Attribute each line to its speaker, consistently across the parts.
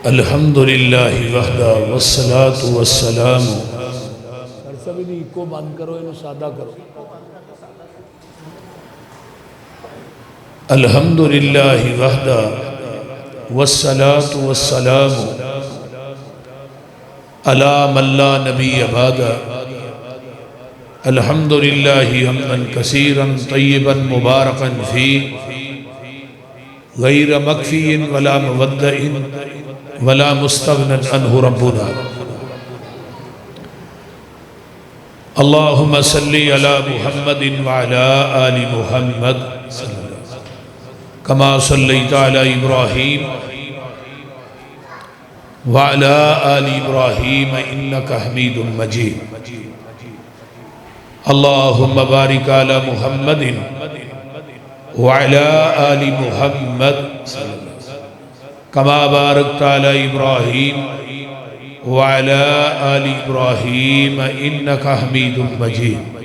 Speaker 1: الحمدللہ وحدہ والصلاة والسلام
Speaker 2: سبھی دی کو بند کرو انہوں سادہ کرو
Speaker 1: الحمدللہ وحدہ والصلاة والسلام علی من لا نبی بعدہ الحمدللہ حمدا کثیرا طیبا مبارکا فی غیر مکفی ولا مودع ولا مستغنا عنہ ربنا اللہم صلی علی محمد وعلا آل محمد کما صلیت علی ابراہیم وعلا آل ابراہیم انکا حمید مجید اللہم بارک علی محمد وعلا آل محمد کما بارکت علی ابراہیم وعلا آل ابراہیم انکا حمید مجید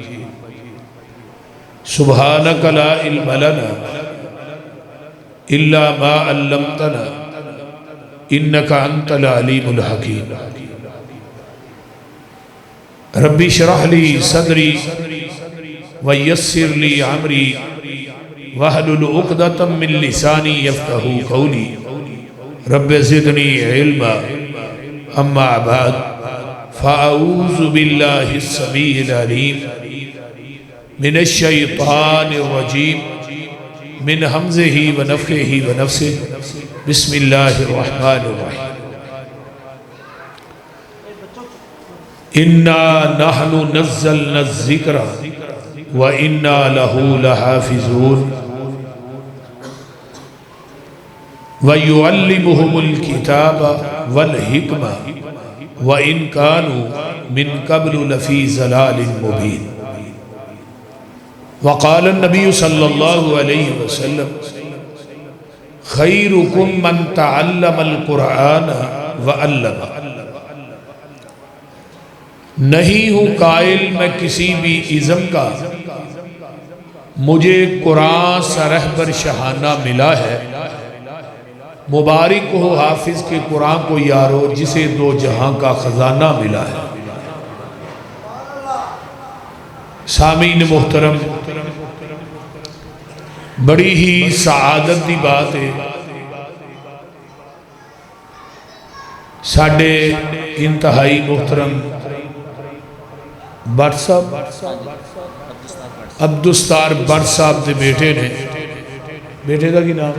Speaker 1: سبحانک لا علم لنا الا ما علمتنا انکا انت العلیم الحکیم ربی شرح لی صدری ویسر لی عمری وحلل عقدۃ من لسانی یفقہوا قولی رب زدنی علما اما بعد فاعوذ باللہ السمیع العلیم من الشیطان الرجیم من حمزہ ونفخہ ونفثہ بسم اللہ الرحمن الرحیم انا نحن نزلنا الذکر وَإِنَّا لَهُ لَحَافِظُونَ وَيُعَلِّمُهُمُ الْكِتَابَ وَالْحِكْمَةَ وَإِنْ كَانُوا مِنْ قَبْلُ لَفِي ضَلَالٍ مُبِينٍ وقال النبي صلى الله عليه وسلم خيركم من تعلم القرآن وعلمه نہیں ہوں قائل میں کسی بھی ازم کا مجھے قرآن سا رہبر شہانہ ملا ہے مبارک ہو حافظ کے قرآن کو یارو جسے دو جہاں کا خزانہ ملا ہے سامعین محترم بڑی ہی سعادت دی بات ہے ساڑھے انتہائی محترم بٹ صاحب عبدالستار بٹ صاحب دے بیٹے نے بیٹے دا کی نام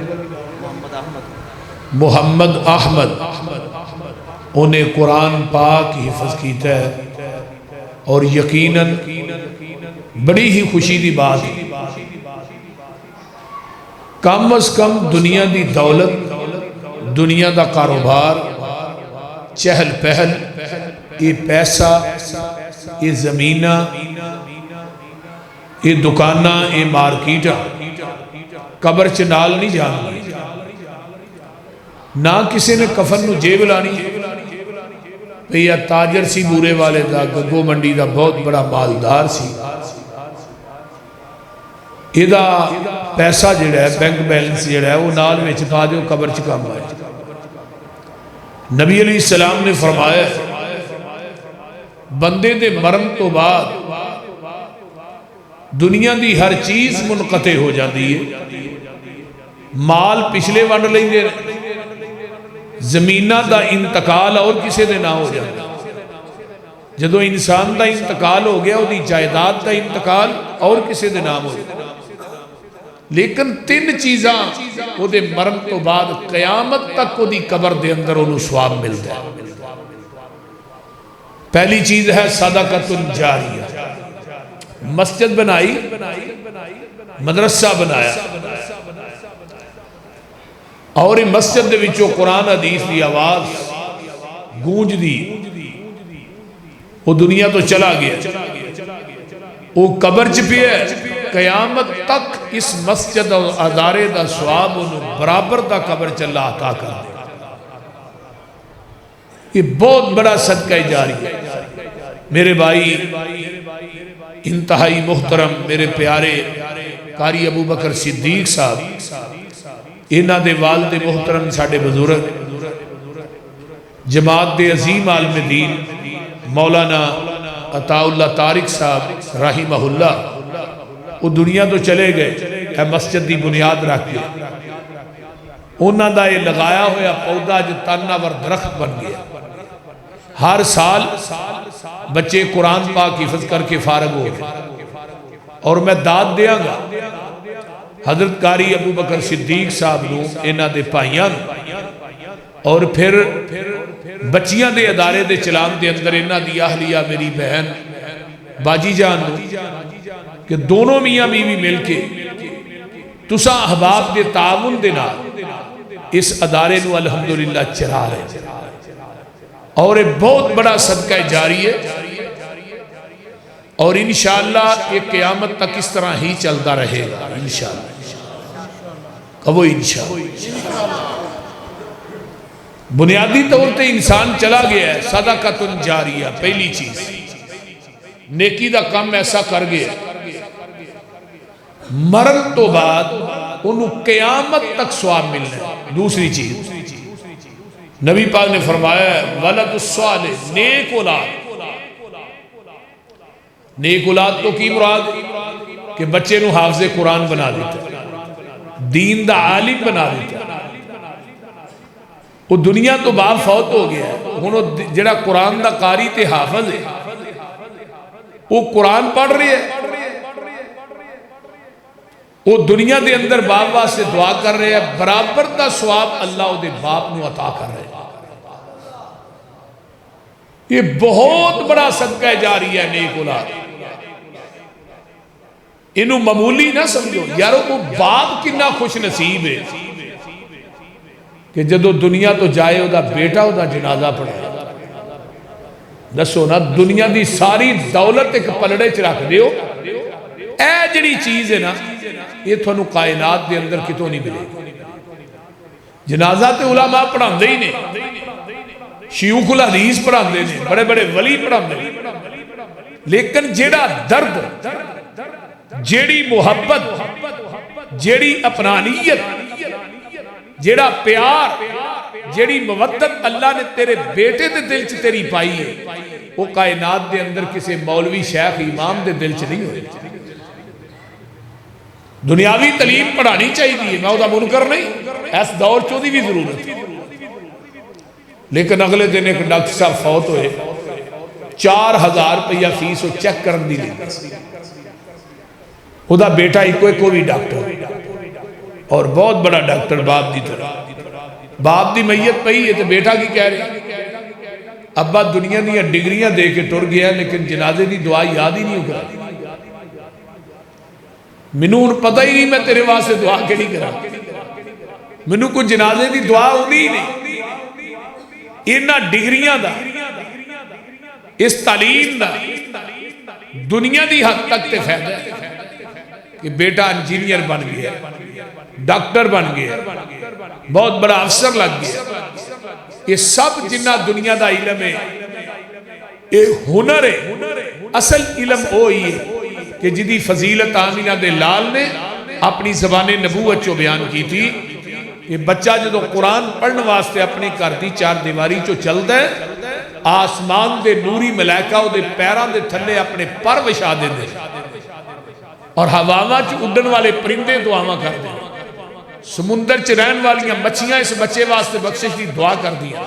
Speaker 1: محمد احمد انہیں قرآن پاک حفظ کیتا ہے اور یقیناً بڑی ہی خوشی دی بات ہے کم از کم دنیا دی دولت دنیا دا کاروبار چہل پہل یہ پیسہ یہ زمینہ یہ دکانہ یہ مارکیٹہ قبر چنال نہیں جانا نہ کسی نے کفن نو جیب لانی یا تاجر سی بورے والے دا گگو منڈی دا بہت بڑا مالدار سی یہ دا پیسہ جڑا ہے بینک بیلنس جڑا ہے وہ نال میں چپا دے قبر چکام آئے نبی علیہ السلام نے فرمایا بندے دے مرن تو بعد دنیا دی ہر چیز منقطع ہو جاتی ہے مال پچھلے ونڈ لیں گے زمینہ دا انتقال اور کسے دے نہ ہو جاتا جدو انسان دا انتقال ہو گیا وہ دی جائیداد دا انتقال اور کسے دے نام ہو جاتا لیکن تین چیزاں وہ دے مرن تو بعد قیامت تک وہ دی قبر دے اندر انہوں ثواب ملتا ہے پہلی چیز ہے صدقۃ جاریہ مسجد بنائی مدرسہ بنایا اور مسجد دے وچوں قرآن حدیث دی آواز گونج دی وہ دنیا تو چلا گیا وہ قبر چپی ہے قیامت تک اس مسجد اور ادارے دا ثواب انہوں برابر دا قبر چلا عطا کر دے یہ بہت بڑا صدقہ جاری ہے میرے بھائی انتہائی محترم میرے پیارے قاری ابو بکر صدیق صاحب انہاں دے والد محترم ساڑھے بزرگ جماعت دے عظیم عالم دین مولانا عطا اللہ طارق صاحب رحمہ اللہ وہ دنیا تو چلے گئے ہے مسجد دی بنیاد رکھ کے انہاں دا یہ لگایا ہویا پودا جو تناور درخت بن گیا ہر سال بچے قرآن پاک حفظ کر کے فارغ ہو گئے اور میں داد دیاں گا حضرت قاری ابو بکر صدیق صاحب نو انہاں دے پائیاں اور پھر بچیاں دے ادارے دے چلان دے اندر انہاں دی اہلیہ میری بہن باجی جان نو کہ دونوں میاں بیوی مل کے تسا احباب دے تعاون دے نال اس ادارے نو الحمدللہ چلا رہے اور ایک بہت بڑا صدقہ جاری ہے اور انشاءاللہ یہ قیامت تک اس طرح ہی چلتا رہے گا انشاءاللہ کہو انشاءاللہ بنیادی طور پہ انسان چلا گیا ہے صدقۃ جاریہ پہلی چیز نیکی دا کم ایسا کر گیا مرن تو بعد انہوں قیامت تک ثواب ملنا ہے دوسری چیز نبی پاک نے فرمایا ہے ولد الصالح نیک اولاد نیک اولاد تو کی مراد کہ بچے نو حافظ قرآن بنا دیتا دین دا عالم بنا دیتا وہ دنیا تو باپ فوت ہو گیا ہے جڑا قرآن دا قاری تے حافظ ہے وہ قرآن پڑھ رہے ہے وہ دنیا دے اندر باپ واسطے دعا کر رہے ہیں برابر دا ثواب اللہ دے باپ نو عطا کر رہے ہیں یہ بہت بڑا صدقہ جاری ہے نیک اولاد انہوں معمولی نہ سمجھو یارو وہ باپ کتنا خوش نصیب ہے کہ جدو دنیا تو جائے وہ دا بیٹا وہ دا جنازہ پڑھا دسو نا دنیا دی ساری دولت ایک پلڑے چ رکھ دیو اے جڑی چیز ہے نا یہ تھانو کائنات دے اندر کتوں نہیں ملے جنازہ تے علماء پڑھان دے ہی نہیں شیوخ الحدیث پڑھان دے نہیں بڑے بڑے ولی پڑھان دے لیکن جیڑا درد جیڑی محبت جیڑی اپنانیت جیڑا پیار جیڑی مودت اللہ نے تیرے بیٹے دے دل چ تیری پائی ہے وہ کائنات دے اندر کسی مولوی شیخ امام دے دل چ نہیں ہوئے دنیاوی تعلیم پڑھانی چاہیے میں وہ دا منکر نہیں اس دور چودی بھی ضرورت لیکن اگلے دن ایک ڈاکٹر صاحب فوت ہوئے 4000 روپیہ فیس وہ چیک کرن دی لیں وہ دا بیٹا ایک بھی ڈاکٹر اور بہت بڑا ڈاکٹر باپ دی طرح باپ دی میت پئی ہے تو بیٹا کی کہہ رہے ابا دنیا دیا ڈگریاں دے کے ٹر گیا لیکن جنازے دی دعا یاد ہی نہیں کرا منو ان پتہ ہی نہیں میں تیرے واسطے دعا کے نہیں کرا منو کو جنازے دی دعا ہوتی ہی نہیں اینا ڈگریاں دا اس تعلیم دا دنیا دی حد تک تے فائدہ ہے کہ بیٹا انجینئر بن گیا ڈاکٹر بن گیا بہت بڑا افسر لگ گیا یہ سب جنہ دنیا دا علم ہے یہ ہنر ہے اصل علم ہوئی ہے کہ جدی فضیلت آمینہ دے لال نے اپنی زبان نبوت چو بیان کی تھی کہ بچہ جدو قرآن پڑھنے واسطے اپنی کردی چار دیواری چو چل دے آسمان دے نوری ملائکہ دے پیران دے تھلے اپنے پر وشا دے دے اور ہواما چ اڈن والے پرندے دعاواں کر دیں سمندر چ رہن والیاں مچھیاں اس بچے واسطے بخشش دی دعا کر دیا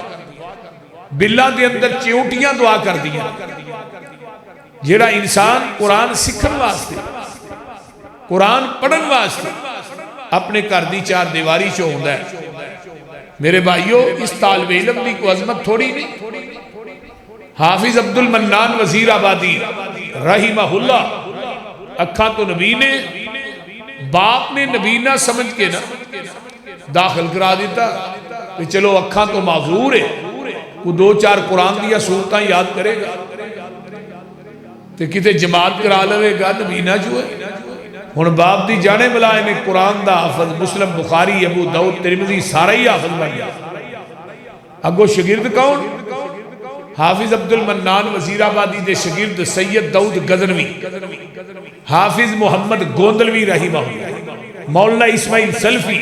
Speaker 1: بلاں دے اندر چیونٹیاں دعا کر دیا جیڑا انسان قرآن سکھن واسطے قرآن پڑھن واسطے اپنے کردی چار دیواری چو ہوندہ ہے میرے بھائیو اس طالب علم دی کو عظمت تھوڑی نہیں حافظ عبد المنان وزیر آبادی رحمہ اللہ اکھاں تو نبی نے باپ نے نبی نہ سمجھ کے نا داخل کرا دیتا کہ چلو اکھاں تو معذور ہے وہ 2-4 قرآن دیا سورتاں یاد کرے گا تو کتے جماعت کرا لوے گا نبی نہ جو ہے ہن باپ دی جانے بلائے نے قرآن دا حافظ مسلم بخاری ابو داؤد ترمذی سارا ہی حافظ بن گیا اگو شگرد کون حافظ عبد المنان وزیر آبادی دے شگرد سید داؤد غزنوی حافظ محمد گوندلوی رحمہ مولانا اسماعیل سلفی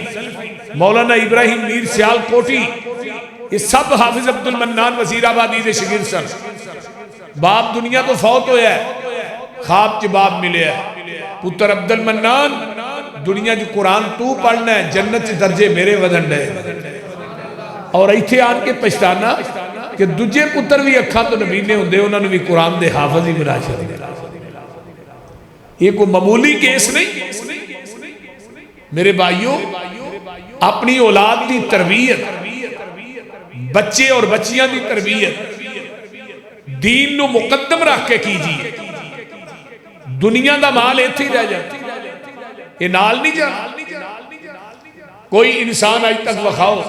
Speaker 1: مولانا ابراہیم میر سیال کوٹی یہ سب حافظ عبد المنان وزیر آبادی دے شگرد سن. باپ دنیا تو فوت ہویا ہے, خواب چ باپ ملے ہے, پتر عبد المنان دنیا جو قرآن تو پڑھنا ہے, جنت چ درجے میرے ودن ڈے, اور ایتھے آن کے پچھتانا کہ دجے پتر بھی اکھاں تو نبی نے ہوندے, انہوں نے بھی قرآن دے حافظ ہی بنا چھڑے. یہ کوئی معمولی کیس نہیں میرے بھائیوں. اپنی اولاد دی تربیت, بچے اور بچیاں دی تربیت دین نو مقدم رکھ کے کیجیے. دنیا دا مال ایتھے ہی رہ جاتا, یہ نال نہیں جانا. کوئی انسان آج تک وکھاؤ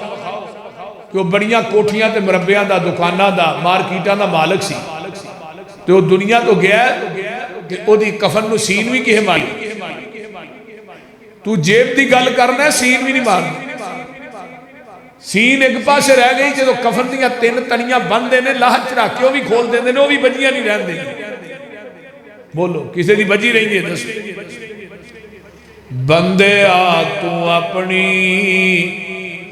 Speaker 1: کہ وہ بڑیاں کوٹھیاں تے مربیاں دا, دکاناں دا, مارکیٹاں دا مالک سی, تو وہ دنیا تو گیا ہے کہ او دی کفن نو سین بھی کہے ماری. تو جیب دی گل کرنا ہے, سین بھی نہیں مارنا. سین ایک پاسے رہ گئی جدو کفن دیاں 3 تنیاں بند دینے, لاہت چرا کے وہ بھی کھول دینے, وہ بھی بجیاں نہیں رہن دیں. بولو کسے دی بجی رہی ہے دس. بندے آ تو اپنی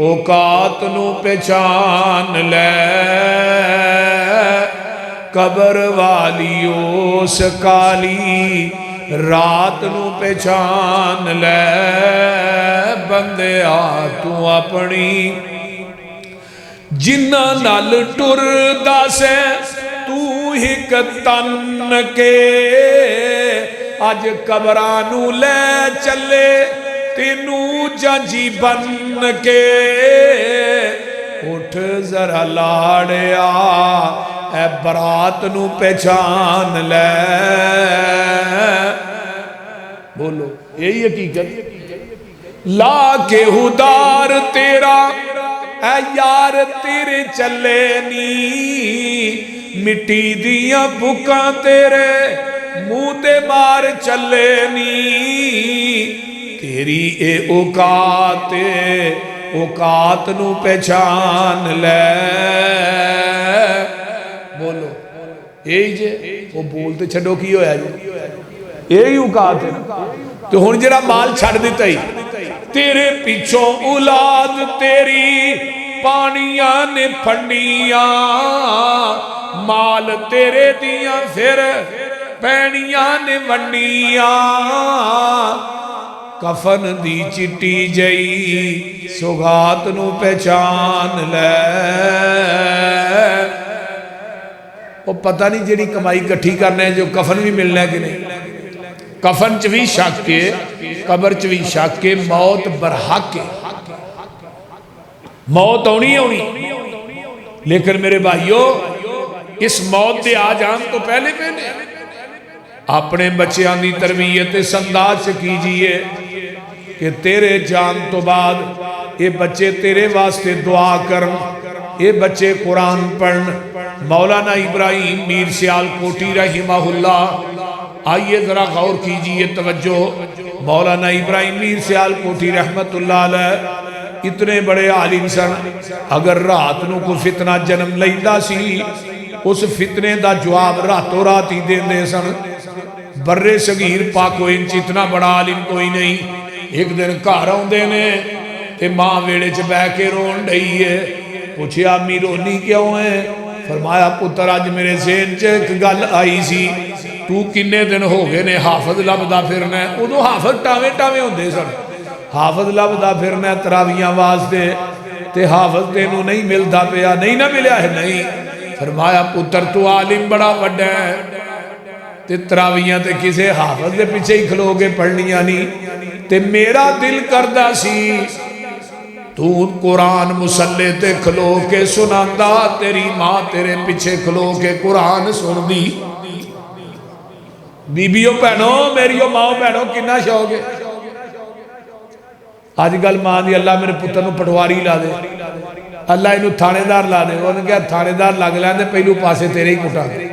Speaker 1: اوقات نو پہچان لے, قبر والی اس کالی رات نو پہچان لے. بندے آ تو اپنی جنہ نال ٹر دا سے تو ہک تن کے, اج قبرانو لے چلے تینو جانجی بن کے. اٹھ ذرا لاڑیا اے برات نو پہچان لے. بولو یہی حقیقت. لا کے ہدار تیرا اے یار تیرے چلے نی, مٹی دیاں بکاں تیرے منہ تے مار چلے نی. تیری اے اوقات نو پہچان لے. بولو یہی جے وہ بولتے چھڑو کی ہویا جی, یہی اوقات ہے. تو ہن جڑا مال چھڑ دیتا ہی, تیرے پیچھوں اولاد تیری پانیاں نے پھنڈیاں, مال تیرے دیاں پھر پینیاں نے ونڈیاں. کفن دی چٹی جئی سوغات نو پہچان لے. وہ پتہ نہیں جڑی کمائی کٹھی کرنے ہیں جو کفن بھی ملنا ہے کہ نہیں. کفن چوی شک کے, قبر چوی شک کے, موت برحق کے, موت ہونی. لیکن میرے بھائیو اس موت دے آ جان تو پہلے اپنے بچیاں دی تربیت اس انداز سے کیجئے کہ تیرے جان تو بعد یہ بچے تیرے واسطے دعا کرن, یہ بچے قرآن پڑھن. مولانا ابراہیم میر سیال کوٹی رحمہ اللہ, آئیے ذرا غور کیجئے, توجہ. مولانا ابراہیم میر سیال کوٹی رحمت اللہ علیہ اتنے بڑے عالم سن. اگر رات نو کو فتنہ جنم لیندہ سی, اس فتنے دا جواب راتوں رات ہی دین دے سن. برے صغیر پاکو انچ اتنا بڑا عالم کوئی نہیں. ایک دن گھر آوندے نے تے ماں ویڑے چ بہ کے رون ڈئی ہے. پوچھیا امی رونی کیوں ہے؟ فرمایا پتر اج میرے ذہن چ ایک گل آئی سی, تو کنے دن ہو گئے نے حافظ لبدا پھرنا ہے. ادو حافظ ٹاویں ٹاویں ہوندے سن. حافظ لبدا پھرنا تراویاں واسطے, تے حافظ تینوں نہیں ملدا پیا. نہیں نہ ملیا ہے نہیں. فرمایا پتر تو عالم بڑا وڈا ہے, تے تراویاں تے کسے حافظ دے پیچھے ہی کھلو کے پڑھنیاں نہیں. تے میرا دل کردہ سی تو قرآن مسلے تے کھلو کے سناندا, تیری ماں تیرے پیچھے کھلو کے قرآن سن دی. بیبیوں پہنو, میریوں ماں پہنو, کنا شوق ہے. آج گل ماں دی اللہ میرے پتر نو پٹواری لا دے, اللہ انہوں تھانے دار لا دے. انہوں نے کہا تھانے دار لگ لیندے پہلو پاسے تیرے ہی کٹا دے.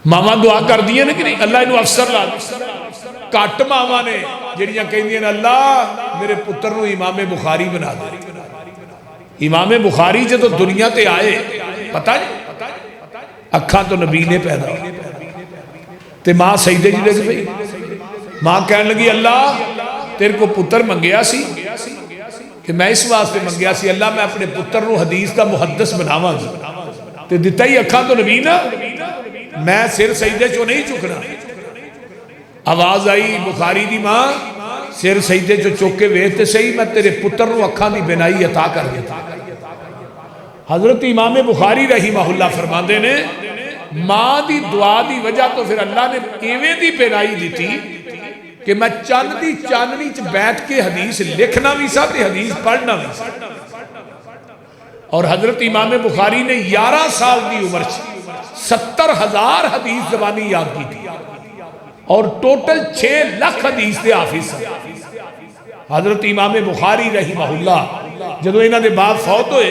Speaker 1: ماما دعا کر دیئے نا کہ نہیں, اللہ انہوں افسر لا دے. کٹ ماما نے جڑیاں کہیں دیئے نا اللہ میرے پتر نو امام بخاری بنا دے. امام بخاری جے تو دنیا تے آئے پتہ نہیں, اکھاں تو نبی نے پیدا تے ماں سجدے جی دیکھ پئی. ماں کہنے لگی اللہ تیرے کو پتر منگیا سی کہ میں اس واسطے منگیا سی اللہ میں اپنے پتر نو حدیث کا محدث بناواں تے دتا ہی اکھاں تو نبی نا، میں سر سجدے چوں نہیں چکنا۔ آواز آئی بخاری دی ماں سر سجدے چوں چک کے ویکھ تے صحیح میں تیرے پتر نو اکھاں دی بینائی عطا کر دیتا۔ حضرت امام بخاری رحمہ اللہ فرماندے نے ماں دی دعا دی وجہ تو پھر اللہ نے ایویں دی بینائی دیتی کہ میں چند دی چاننی چ بیٹھ کے حدیث لکھنا بھی سا تے حدیث پڑھنا بھی سا۔ اور حضرت امام بخاری نے 11 سال دی عمر 70,000 حدیث زبانی یاد کی تھی اور ٹوٹل 6 لاکھ حدیث دے حافظ ہیں۔ حضرت امام بخاری رحمہ اللہ جدو انہاں دے باپ فوت ہوئے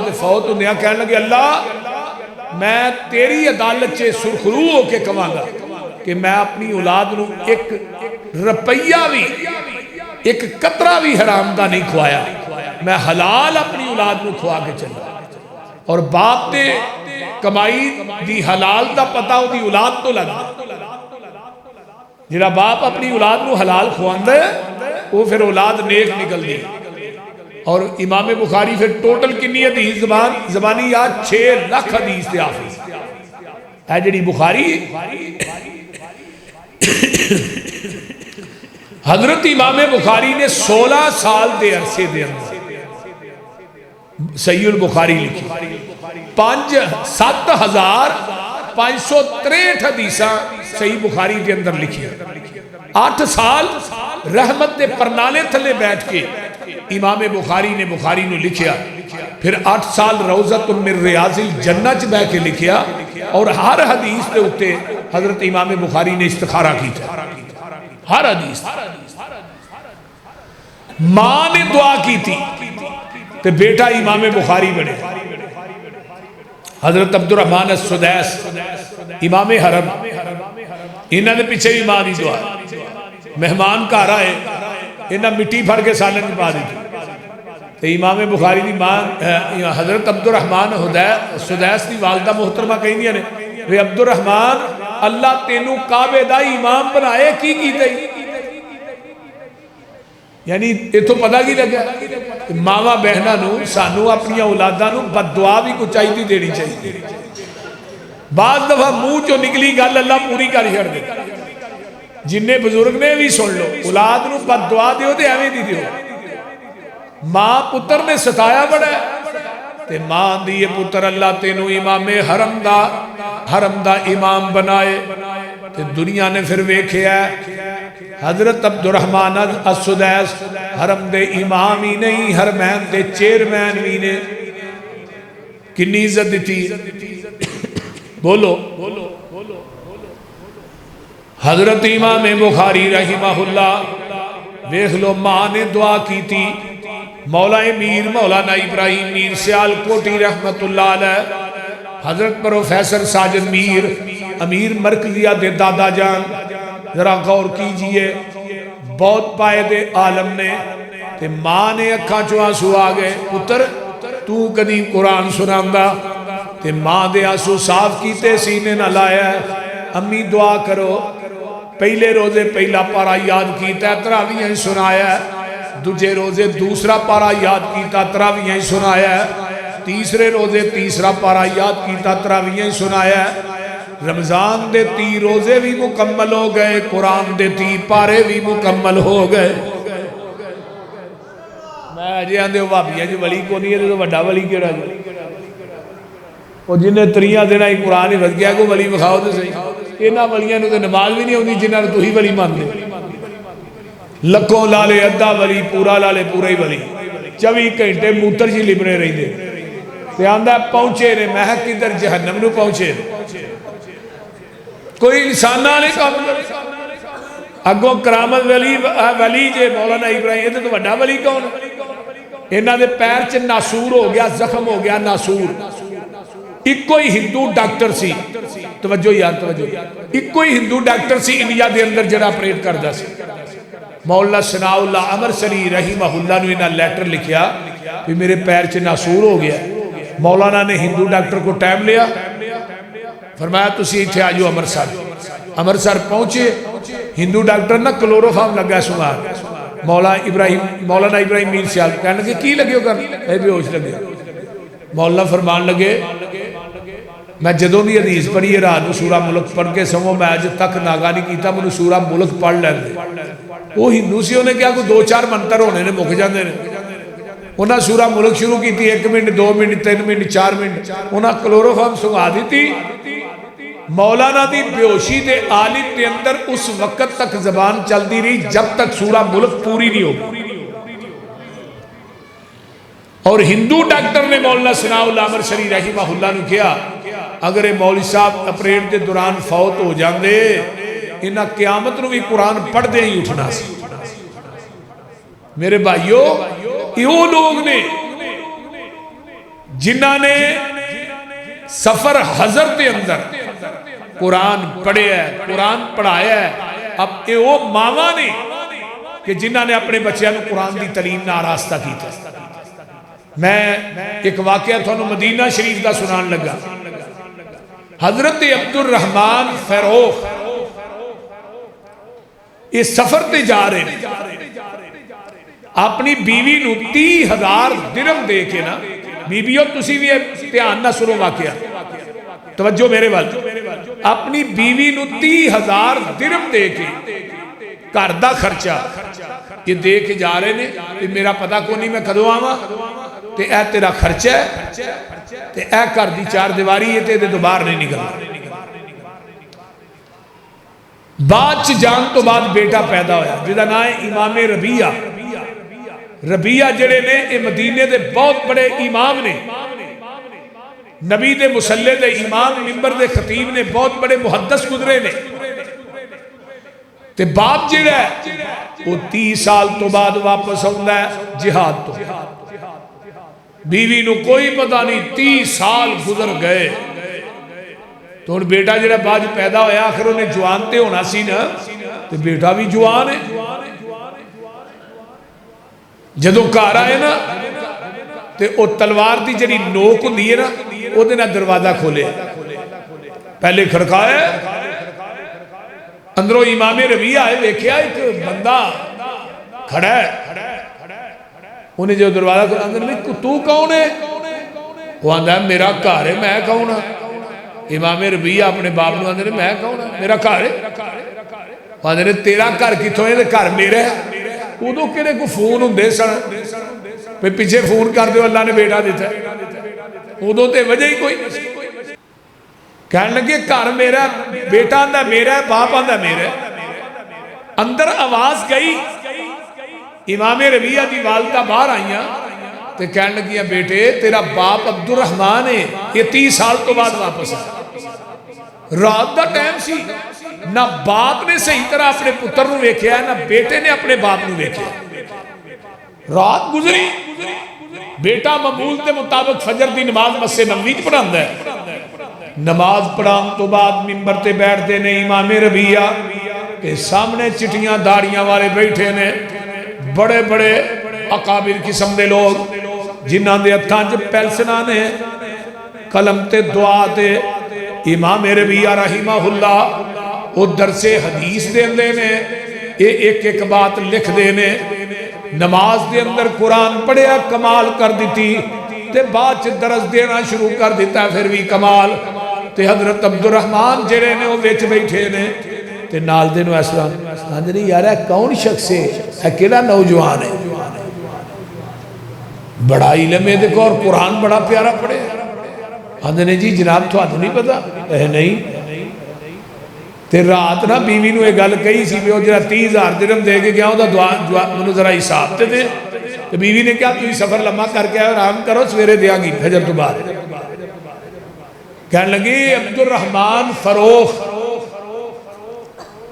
Speaker 1: تو فوت ہوندیاں کہنے لگے اللہ میں تیری عدالت سے سرخرو ہو کے کہاں گا کہ میں اپنی اولاد نو ایک روپیہ بھی ایک قطرہ بھی حرام دا نہیں کھوایا، میں حلال اپنی اولاد نو کھوا کے چلا۔ اور باپ دے کمائی دی حلال دا پتہ ہو دی اولاد تو لگا، جڑا باپ اپنی اولاد نو حلال کھواندا ہے وہ پھر اولاد نیک نکل دی۔ اور امام بخاری پھر ٹوٹل کنی حدیث زبانی یاد 6 لاکھ حدیث دے حافظ ہے جڑی بخاری۔ حضرت امام بخاری نے 16 سال دے عرصے دے اندر صحیح البخاری لکھی، 7,563 حدیثاں صحیح بخاری کے اندر لکھی، 8 سال رحمت دے پرنالے تھلے بیٹھ کے امام بخاری نے بخاری نو لکھیا، پھر 8 سال روضۃ من ریاض الجنہ چ بیٹھ کے لکھیا، اور ہر حدیث دے اوتے حضرت امام بخاری نے استخارہ کی تھا، ہر حدیث۔ ماں نے دعا کی تھی تو بیٹا امام بخاری بنے۔ حضرت عبد الرحمن السدیس امام حرم، انہوں نے پیچھے بھی ماں دی دعا، مہمان گھر آئے انہاں مٹی پھڑ کے سالن میں پا دی تو امام بخاری دی ماں حضرت عبد الرحمن سدیس دی والدہ محترمہ کہیں نے وے عبد الرحمن اللہ تینوں کعبے دا امام بنائے کی کیتے ہی، یعنی اتھو پتہ کی لگا ماما بہنہ نو سانو اپنی اولادہ نو بد دعا بھی کچھ چاہیے دینی چاہیے۔ بعض دفعہ منہ چو نکلی گل اللہ پوری کر چھڑ دے، جنہیں بزرگ نے بھی سن لو اولاد نو بد دعا دیو تے ایویں دی دیو۔ ماں پتر نے ستایا بڑا ہے تے ماں دیئے پتر اللہ تینو امام حرم دا امام بنائے تے دنیا نے پھر ویکھے ہے حضرت عبد الرحمن السدیس حرم دے امام ہی نہیں حرمین دے چیئرمین بھی نے کنی عزت دیتی۔ بولو حضرت امام بخاری رحمہ اللہ دیکھ لو ماں نے دعا کی تھی، مولا میر مولانا ابراہیم میر سیال کوٹی رحمت اللہ علیہ، حضرت پروفیسر ساجد میر امیر مرکزیہ دے دادا جان، ذرا غور کیجئے بہت پائے دے عالم نے تے ماں نے اکھاں چو آنسو آگئے پتر تو قدیم قرآن سناندہ تے ماں دے آنسو صاف کیتے سینے نہ لایا ہے، امی دعا کرو پہلے روزے پہلا پارا یاد کیتا تراویہ ہی سنایا ہے، دوجے روزے دوسرا پارا یاد کیتا تراویہ ہی سنایا ہے، تیسرے روزے تیسرا پارا یاد کیتا تراویہ ہی سنایا ہے، رمضان دے 30 روزے بھی مکمل ہو گئے، قرآن دے 30 پارے بھی مکمل ہو گئے۔ میں جی آندے ہو بھابیاں جی ولی کو نہیں ہے تو بڑا ولی کیڑا جی وہ جنہیں 3 دن ہی قرآن ہی بچ گیا کو ولی بکھاؤ تو صحیح، انہاں ولیاں نے تو نماز بھی نہیں ہوندی جنہاں نے تو ہی ولی مان دے، لکھوں لالے ادھا ولی پورا لالے پورا ہی ولی 24 گھنٹے موتر جی لبنے رہی دے تے آندہ پہنچے نے مہک کدھر جہنم نو پہنچے کوئی انسان نہ کام اگوں کرامت ولی جے مولانا ابراہیم یہ تو بڑا ولی کون، انہاں دے پیر چ ناسور ہو گیا، زخم ہو گیا ناسور، ایک کوئی ہندو ڈاکٹر سی، توجہ یار توجہ، ایک کوئی ہندو ڈاکٹر سی انڈیا دے اندر جڑا آپریٹ کردہ سی، مولانا ثناء اللہ عمر سری رحمہ اللہ نے انہاں لیٹر لکھیا کہ میرے پیر چ ناسور ہو گیا، مولانا نے ہندو ڈاکٹر کو ٹائم لیا، فرمایا تسی ایتھے آجو امرسر پہنچے، ہندو ڈاکٹر نہ کلورو فارم لگا سنگار مولانا ابراہیم میر سیال کہنے لگے کی لگے ہو کر اے بے ہوش لگے مولانا فرمان لگے میں جدوں دی حدیث پڑھی ہے رات کو سورہ ملک پڑھ کے سمو میں اج تک ناگا نہیں کیتا مجھے سورہ ملک پڑھ لیندے وہ ہندو سی انہیں کیا کوئی 2-4 منتر ہونے نے مک جاندے نے انہاں سورہ ملک شروع کی تھی 1 منٹ 2 منٹ 3 منٹ 4 منٹ انہاں کلوروفارم سنگا دی تھی مولانا دی بیوشی دے عالم دے اندر اس وقت تک زبان چل دی رہی جب تک سورہ ملک پوری نہیں ہوگی اور ہندو ڈاکٹر نے مولانا ثناء اللہ عمر شریف رحمہ اللہ نے کیا اگر یہ مولوی صاحب اپریل دے دوران فوت ہو جاندے انہاں قیامت نو بھی قرآن پڑھ دے ہی اٹھنا سی میرے بھائیو یہ لوگ نے جنہاں نے سفر حضر دے اندر قرآن پڑھے ہے قرآن پڑھایا ہے اب یہ وہ ماما نے کہ جنہاں نے اپنے بچیاں قرآن دی تعلیم نہ آراستہ کی تھا میں ایک واقعہ تھانوں مدینہ شریف دا سنان لگا حضرت عبد الرحمن فیروخ اس سفر تے جا رہے اپنی بیوی نو 30,000 درہم دے کے نا بیویوں تسی بھی دھیان نہ سنو واقعہ توجہ میرے وال اپنی بیوی نو 30,000 درہم دے کے گھر دا خرچہ یہ دے کے جا رہے نے کہ میرا پتہ کو نہیں میں کدو آواں تے اے تیرا خرچہ ہے تے اے گھر دی 4 دیواری ہے تے دوبارہ نہیں نکلنا بعد جان تو بعد بیٹا پیدا ہویا جدا نام ہے امام ربیہ ربیہ جڑے نے یہ مدینے دے بہت بڑے امام نے نبی دے مسلح دے امام ممبر دے خطیب نے بہت بڑے محدث گزرے نے تے باپ جڑا ہے وہ 30 سال تو بعد واپس آندا ہے جہاد تو بیوی نو کوئی پتہ نہیں 30 سال گزر گئے تو ان بیٹا جڑا بعد پیدا ہویا آخر انہیں جوان تے ہونا سی نا تے بیٹا بھی جوان ہے جدو گھر آئے نا تے او تلوار دی جڑی نوک ہوندی ہے نا او دے نال دروازہ کھولے پہلے کھڑکایا اندروں امام ربیہ آئے دیکھیا ایک بندہ کھڑا ہے انہیں جو دروازہ کھولا اندر میں تو کون ہے وہ آندہ ہے میرا گھر ہے میں کون ہوں امام ربیہ اپنے باپ نے آندہ ہے میں کون ہوں میرا گھر ہے وہ آندہ ہے تیرا گھر کتوں ہے گھر میرا ہے ادو کہنے کو فون ہوں دے سن پیچھے فون کر دیو اللہ نے بیٹا دیتا ہے ادو تے وجہ ہی کوئی کہنے لگے گھر میرا بیٹا آندہ میرا ہے باپ آندہ میرا ہے اندر آواز گئی امام ربیہ دی والدہ باہر آئیاں تے کہنے لگیاں بیٹے تیرا باپ عبد الرحمن ہے یہ 30 سال تو بعد واپس ہے رات دا ٹائم سی نہ باپ نے صحیح طرح اپنے پتر نو ویکھیا ہے نہ بیٹے نے اپنے باپ نو ویکھیا رات گزری بیٹا معمول کے مطابق فجر دی نماز مسجد نبوی پڑھاندا ہے نماز پڑھان تو بعد منبر تے بیٹھتے نے امام ربیہ کے سامنے چٹیاں داڑیاں والے بیٹھے نے بڑے بڑے اکابر قسم دے لوگ جنہاں دے ہتھاں چ پینسلاں نے قلم تے دعا تے امام ربیہ رحمہ اللہ وہ درس حدیث دے اندے نے یہ ایک ایک بات لکھ دے نے نماز دے اندر قرآن پڑھیا کمال کر دیتی تے بعد درس دینا شروع کر دیتا ہے پھر بھی کمال تے حضرت عبد الرحمن جڑے نے وہ وچ بیٹھے نے تے نال دے نو ایسا آندے نہیں یار ہے کون شخص ہے اکیلا نوجوان ہے بڑا علم ہے دیکھو اور قرآن بڑا پیارا پڑھے آندے نے جی جناب تو آدھو نہیں پتا اے نہیں تے رات نا بیوی نو ایک گل کہی سی وہ جرا 30,000 درہم دے کے گیا ہوتا دعا منو ذرا حساب تے دے تو بیوی نے کہا تو ہی سفر لمحہ کر کے آئے آرام کرو سویرے دیا گی فجر تو بعد کہنے لگی عبد الرحمن فروخ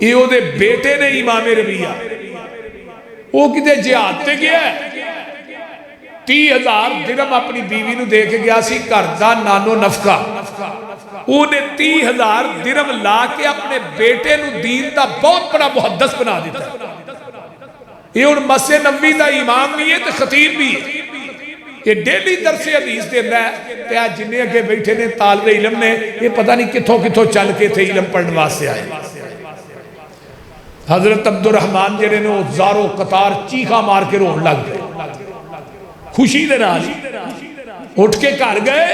Speaker 1: یہ دے بیٹے نے امام ربیہ وہ کتے جہاد تے گیا ہے 30,000 درہم اپنی بیوی نو دے کے گیا سی کردہ نانو نفقہ انہیں 30,000 درہم لا کے اپنے بیٹے نو دین دا بہت بڑا محدث بنا دیتا ہے یہ ان مسجد نبوی دا امام بھی ہے تو خطیب بھی ہے یہ ڈیلی درس حدیث دینا ہے کہ آج جنہیں اگے بیٹھے نے طالب علم نے یہ پتہ نہیں کتھوں کتھوں چل کے تھے علم پڑھنے واسطے آئے حضرت عبد الرحمان جڑے نے وہ زارو قطار چیخا مار کے رون لگ گئے خوشی دے نال اٹھ کے گھر گئے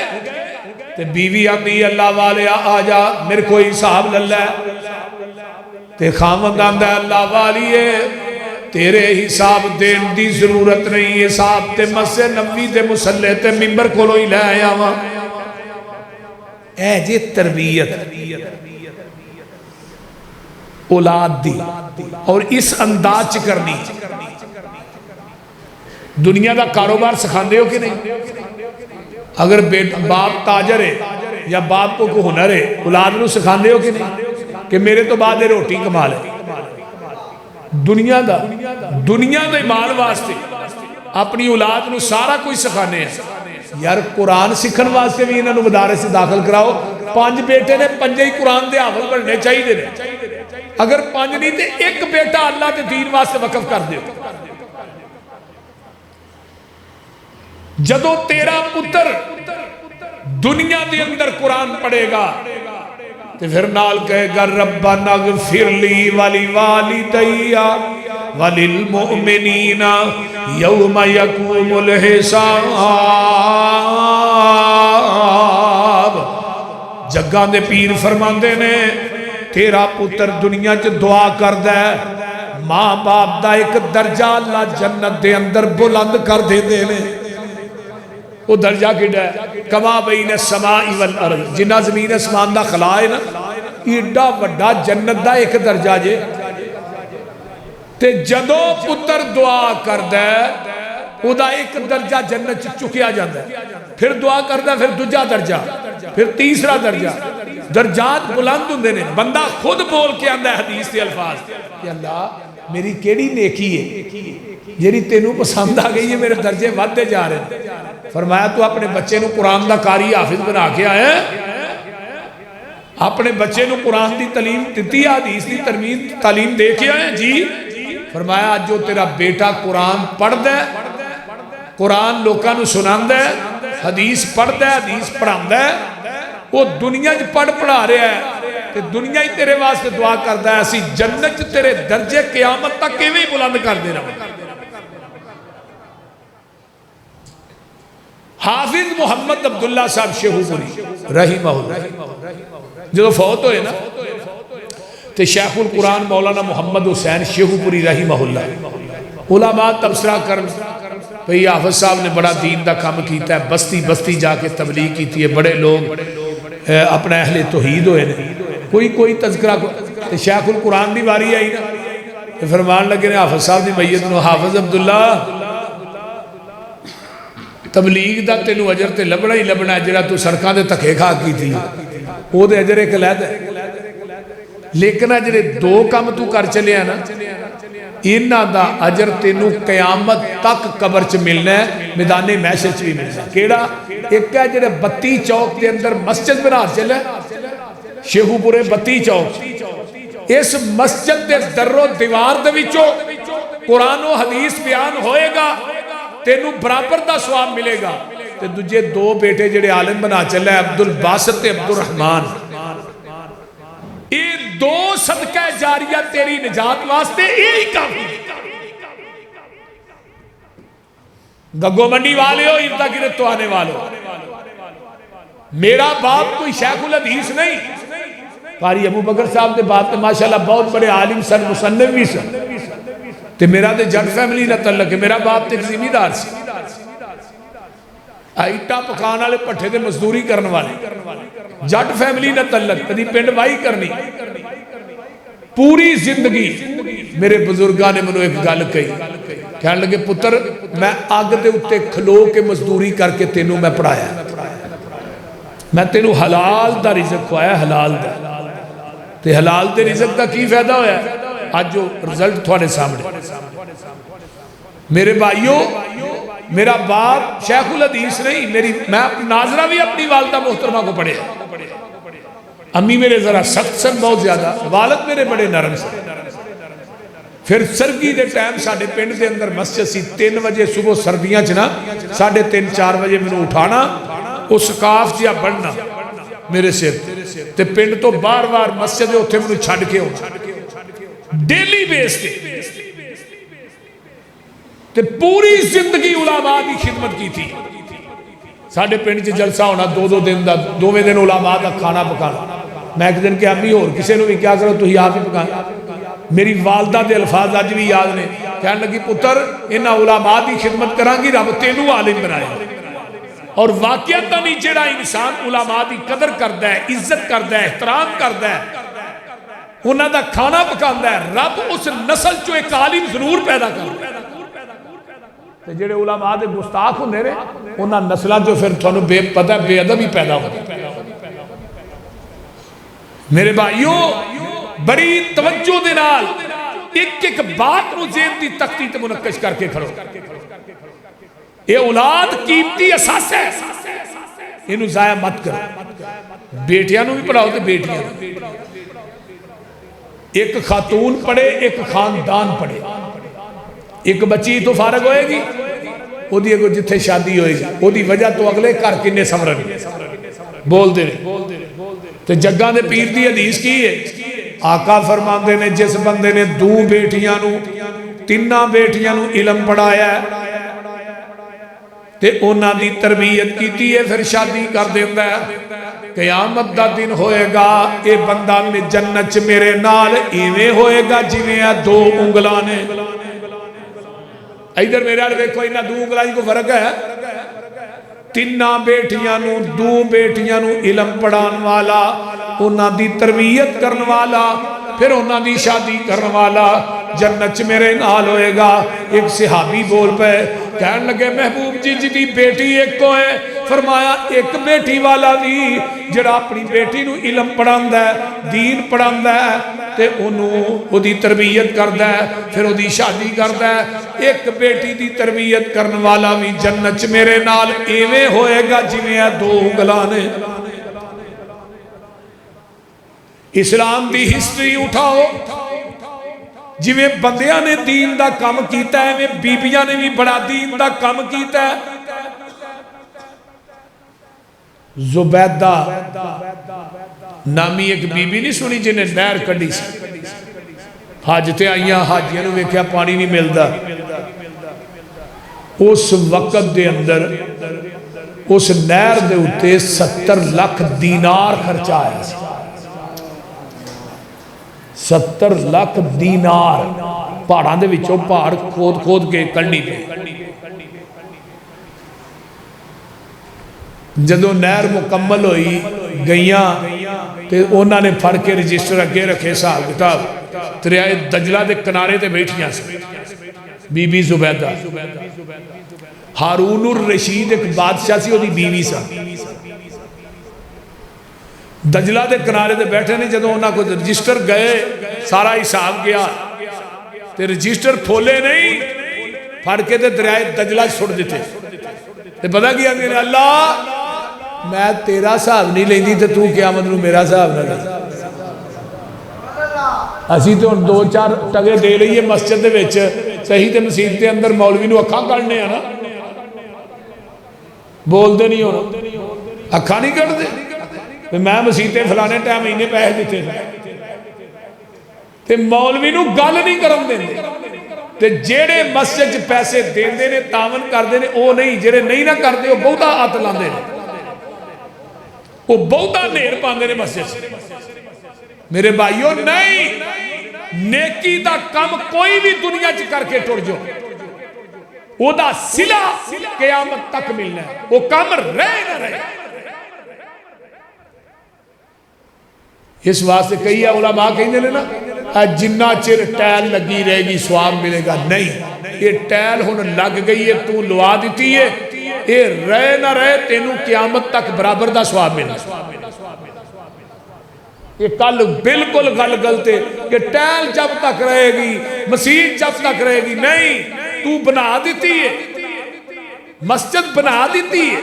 Speaker 1: تے بیوی آندی اللہ والے آ جا میرے کوئی حساب للہ تے خامد آندہ اللہ والیے تیرے حساب دین دی ضرورت نہیں حساب تے مسجد نبوی تے مصلی تے ممبر کولو ہی لے آیا ہوا اے جے تربیت اولاد دی اور اس انداز کرنی دنیا دا کاروبار سکھاندے ہو کہ نہیں اگر باپ تاجر ہے یا باپ کو کوئی ہنر ہے اولاد نو سکھاندے ہو کہ نہیں کہ میرے تو بعد روٹی کما لے دنیا دا مال واسطے اپنی اولاد نو سارا کوئی سکھانے ہیں یار قرآن سکھن واسطے بھی انہوں نے مدارس سے داخل کراؤ 5 بیٹے نے 5 ہی قرآن دے حافظ بننے چاہیے دے اگر 5 نہیں تے ایک بیٹا اللہ دے دین واسطے وقف کر دے جدو تیرا پتر دنیا دے اندر قرآن پڑھے گا تو پھر نال کہے گا ربنا اغفر لی ولی والدیا وللمؤمنین یوم یقوم الحساب جگاں دے پیر فرماندے نے تیرا پتر دنیا چ دعا کردہ ہے ماں باپ دا ایک درجہ اللہ جنت دے اندر بلند کر دے دے نے وہ درجہ کیڑا ہے کما بین السماء والارض جنہ زمین اسمان دا خلا ہے نا ایڈا وڈا جنت دا ایک درجہ جے تے جدو پتر دعا کردہ ہے وہ دا ایک درجہ جنت چکیا جاندہ ہے پھر دعا کردہ ہے پھر دوجہ درجہ پھر تیسرا درجہ درجات بلند ہوندے نے بندہ خود بول کے آندہ ہے حدیث کے الفاظ کہ اللہ میری کیڑی نیکی ہے جیری تینوں پسند آ گئی ہے میرے درجے وعدے جا رہے ہیں فرمایا تو اپنے بچے نو قرآن دا قاری حافظ بنا کے آئے اپنے بچے نو قرآن دی تعلیم دیتی حدیث دی تعلیم دے کے آئے جی فرمایا آج جو تیرا بیٹا قرآن پڑھ دے قرآن لوکاں نو سنان دے حدیث پڑھ دے حدیث پڑھان دے وہ دنیا جو پڑھ پڑھا رہے ہیں کہ دنیا ہی تیرے واسطے دعا کردہ ہے اسی جنت تیرے درجے قیامت تک کیویں بلند کر دے رہا حافظ محمد عبداللہ صاحب شیخو پوری رحمہ اللہ جو فوت ہوئے نا تو شیخ القرآن مولانا محمد حسین شیخو پوری رحمہ اللہ علماء تبصرہ کرن بھئی حافظ صاحب نے بڑا دین دا کام کیتا ہے بستی بستی جا کے تبلیغ کیتی ہے بڑے لوگ اپنا اہل توحید ہوئے نے کوئی تذکرہ کو شیخ القرآن دی باری آئی نا فرمان لگے نے حافظ صاحب دی میت نو حافظ عبداللہ تبلیغ دا تینو اجر تے لبنا ہی لبنا ہے جڑا تو سڑکاں دے تکے کھا کی تھی وہ دے اجر ایک لید ہے لیکن جڑے 2 کام تو کر چلے ہیں نا انہاں دا اجر تینو قیامت تک قبر چ ملنا ہے میدان محشر چ بھی ملنا ہے کیڑا ایک ہے جڑے 32 چوک دے اندر مسجد بنا چلے شیخو پورے 32 چوک اس مسجد دے در و دیوار دے وچوں قرآن و حدیث بیان ہوئے گا تینو برابر دا ثواب ملے گا تے دجے 2 بیٹے جڑے عالم بنا چلے عبد الباسط تے عبد الرحمان یہ 2 صدقہ جاریہ تیری نجات واسطے یہی کافی گگو منڈی والے ہو اردا گرت تو آنے والو میرا باپ کوئی شیخ الحدیث نہیں قاری ابو بکر صاحب دے باپ تے ماشاءاللہ بہت بڑے عالم سن مصنف بھی سن تے میرا تے جٹ فیملی نہ تعلق ہے میرا باپ تے زمیندار سی ایٹا پکان والے پٹھے تے مزدوری کرن والے جٹ فیملی نہ تعلق کدی پنڈ وائی کرنی پوری زندگی میرے بزرگاں نے منو ایک گل کہی کہنے لگے پتر میں اگ دے اوتے کھلو کے مزدوری کر کے تینوں میں پڑھایا میں تینوں حلال دا رزق کھوایا حلال دا تے حلال دے رزق دا کی فائدہ ہویا ہے آج جو رزلٹ تھوڑے سامنے میرے بھائیوں میرا باپ شیخ الحدیث نہیں میں ناظرہ بھی اپنی والدہ محترمہ کو پڑھے امی میرے ذرا سخت سن بہت زیادہ والد میرے بڑے نرم سن پھر سرگی دے ٹائم ساڑھے پینڈ دے اندر مسجد سی 3 بجے صبح سردیاں چنا 3:30-4 بجے میں نے اٹھانا اس کاف جیا بڑھنا میرے سر تے پینڈ تو بار بار مسجد ہوتے میں نے چھڑ کے ہونا ڈیلی بیس تے پوری زندگی علماء کی خدمت کی تھی. ساڑھے پنڈ چ جلسہ ہونا 2 دن دا 2 دن علماء دا کھانا پکانا. میں ایک دن کیا امی اور کسی نے بھی کیا کرو تو ہی آپ ہی پکانا. میری والدہ دے الفاظ اج بھی یاد نے, کہنے لگی پتر انہاں علماء دی خدمت کران گی رب تینوں عالم بنائے. اور واقعتاً ہی جڑا انسان علماء دی قدر کردا ہے, عزت کردا ہے, احترام کردا ہے, انہاں دا کھانا پکاندا ہے, رب اس نسل چو ایک عالم ضرور پیدا کردا ہے. تے جڑے علماء دے گستاخ ہوندے نے انہاں نسلاں چو پھر تھانوں بے پتہ بے ادب ہی پیدا ہوندے. میرے بھائیو بڑی توجہ دے نال ایک ایک بات نو ذہن دی تختی تے منقش کر کے کھڑو. یہ اولاد قیمتی اساس ہے, انہوں ضائع مت کرو. بیٹیاں نو بھی پڑھاؤ تے بیٹیاں نو. ایک خاتون پڑھے ایک خاندان پڑھے. ایک بچی تو فارغ ہوئے گی, وہ دی اگر جتھے شادی ہوئے گی وہ دی وجہ تو اگلے کر کنے سمرن بول دے رہے. تو جگہ نے پیر دی حدیث کی ہے, آقا فرماندے نے جس بندے نے 2 بیٹیاں نو 3 بیٹیاں نو علم پڑھایا ہے تے اونا دی تربیت کیتی ہے پھر شادی کر دیندہ ہے, قیامت دا دن ہوئے گا اے بندہ میں جنت میرے نال ایویں ہوئے گا جویں 2 انگلانے. ادھر میرے آل دیکھو انہاں 2 انگلانے کو فرق ہے. 3 بیٹیاں نو 2 بیٹیاں نو علم پڑھان والا, انہاں دی تربیت کرن والا, پھر انہاں دی شادی کرن والا جنت میرے نال ہوئے گا. ایک صحابی بول پہ کہنے لگے محبوب جی جی بیٹی ایک کو ہے. فرمایا ایک بیٹی والا بھی جڑا اپنی بیٹی نو علم پڑھاندا ہے, دین پڑھاندا ہے تے انہوں او دی تربیت کردا ہے, پھر او دی شادی کردا ہے. ایک بیٹی دی تربیت کرن والا بھی جنت میرے نال ایویں ہوئے گا جویں 2 انگلانے. اسلام دی ہسٹری اٹھاؤ, جویں بندیاں نے دین دا کام کیتا ہے میں بیبیاں نے بھی بڑا دین دا کام کیتا ہے. زبیدہ نامی ایک بی بی نہیں سنی جنہیں نہر کڈی سی, حاجتیں آئیاں حاجیاں نو ویکھیا پانی نہیں ملدا. اس وقت دے اندر اس نہر دے اتے 70 لاکھ دینار خرچہ آیا سی. 70 لاکھ دینار پہاڑاں دے وچوں پہاڑ کھود کھود کے کڈی پے. جدو نہر مکمل ہوئی گئیاں تے انہاں نے پھڑ کے رجسٹر اگے رکھے حساب کتاب. دریائے دجلہ دے کنارے تے بیٹھیاں سی بی بی زبیدہ. ہارون الرشید ایک بادشاہ سی, وہ دی بیوی سا. دجلہ دے کنارے دے بیٹھے نے, جدو انہاں کو رجسٹر گئے سارا حساب گیا تے رجسٹر کھولے نہیں, پھڑ کے تے دریائے دجلہ چھوڑ دیتے. تے پتہ کیا کہ اللہ میں تیرا حساب نہیں لیندی تے تو قیامت نو میرا حساب نہ لے. اسی تو 2-4 ٹگے دے لئیے مسجد دے وچ صحیح تے مسجد تے اندر مولوی نو اکھاں کڑنے ہیں نا, بول دے نہیں ہونا اکھاں نہیں کڑ دے. میں مسجد تے فلانے ٹائم مہینے پیسے دیتے تے مولوی نو گل نہیں کرن دے. تے جیڑے مسجد پیسے دیندے نے تاون کردے نے او نہیں, جیڑے نہیں نہ کردے وہ بہتا ہاتھ لاندے نے, وہ بہتا نیر پاندے نے مسجد. میرے بھائیو نہیں, نیکی دا کم کوئی بھی دنیا چ کر کے ٹر جو, وہ دا صلہ قیامت تک ملنا ہے, وہ کم رہے نہ رہے. اس واسطے کئی علماء کہیں دے نا جنہ چر ٹیل لگی رہے گی سواب ملے گا. نہیں, یہ ٹیل ہن لگ گئی ہے تو لوا دیتی ہے, یہ رہے نہ رہے تینوں قیامت تک برابر دا سواب ملے. یہ کل بالکل گل گلتے کہ ٹیل جب تک رہے گی مسجد جب تک رہے گی. نہیں, تو بنا دیتی ہے, مسجد بنا دیتی ہے,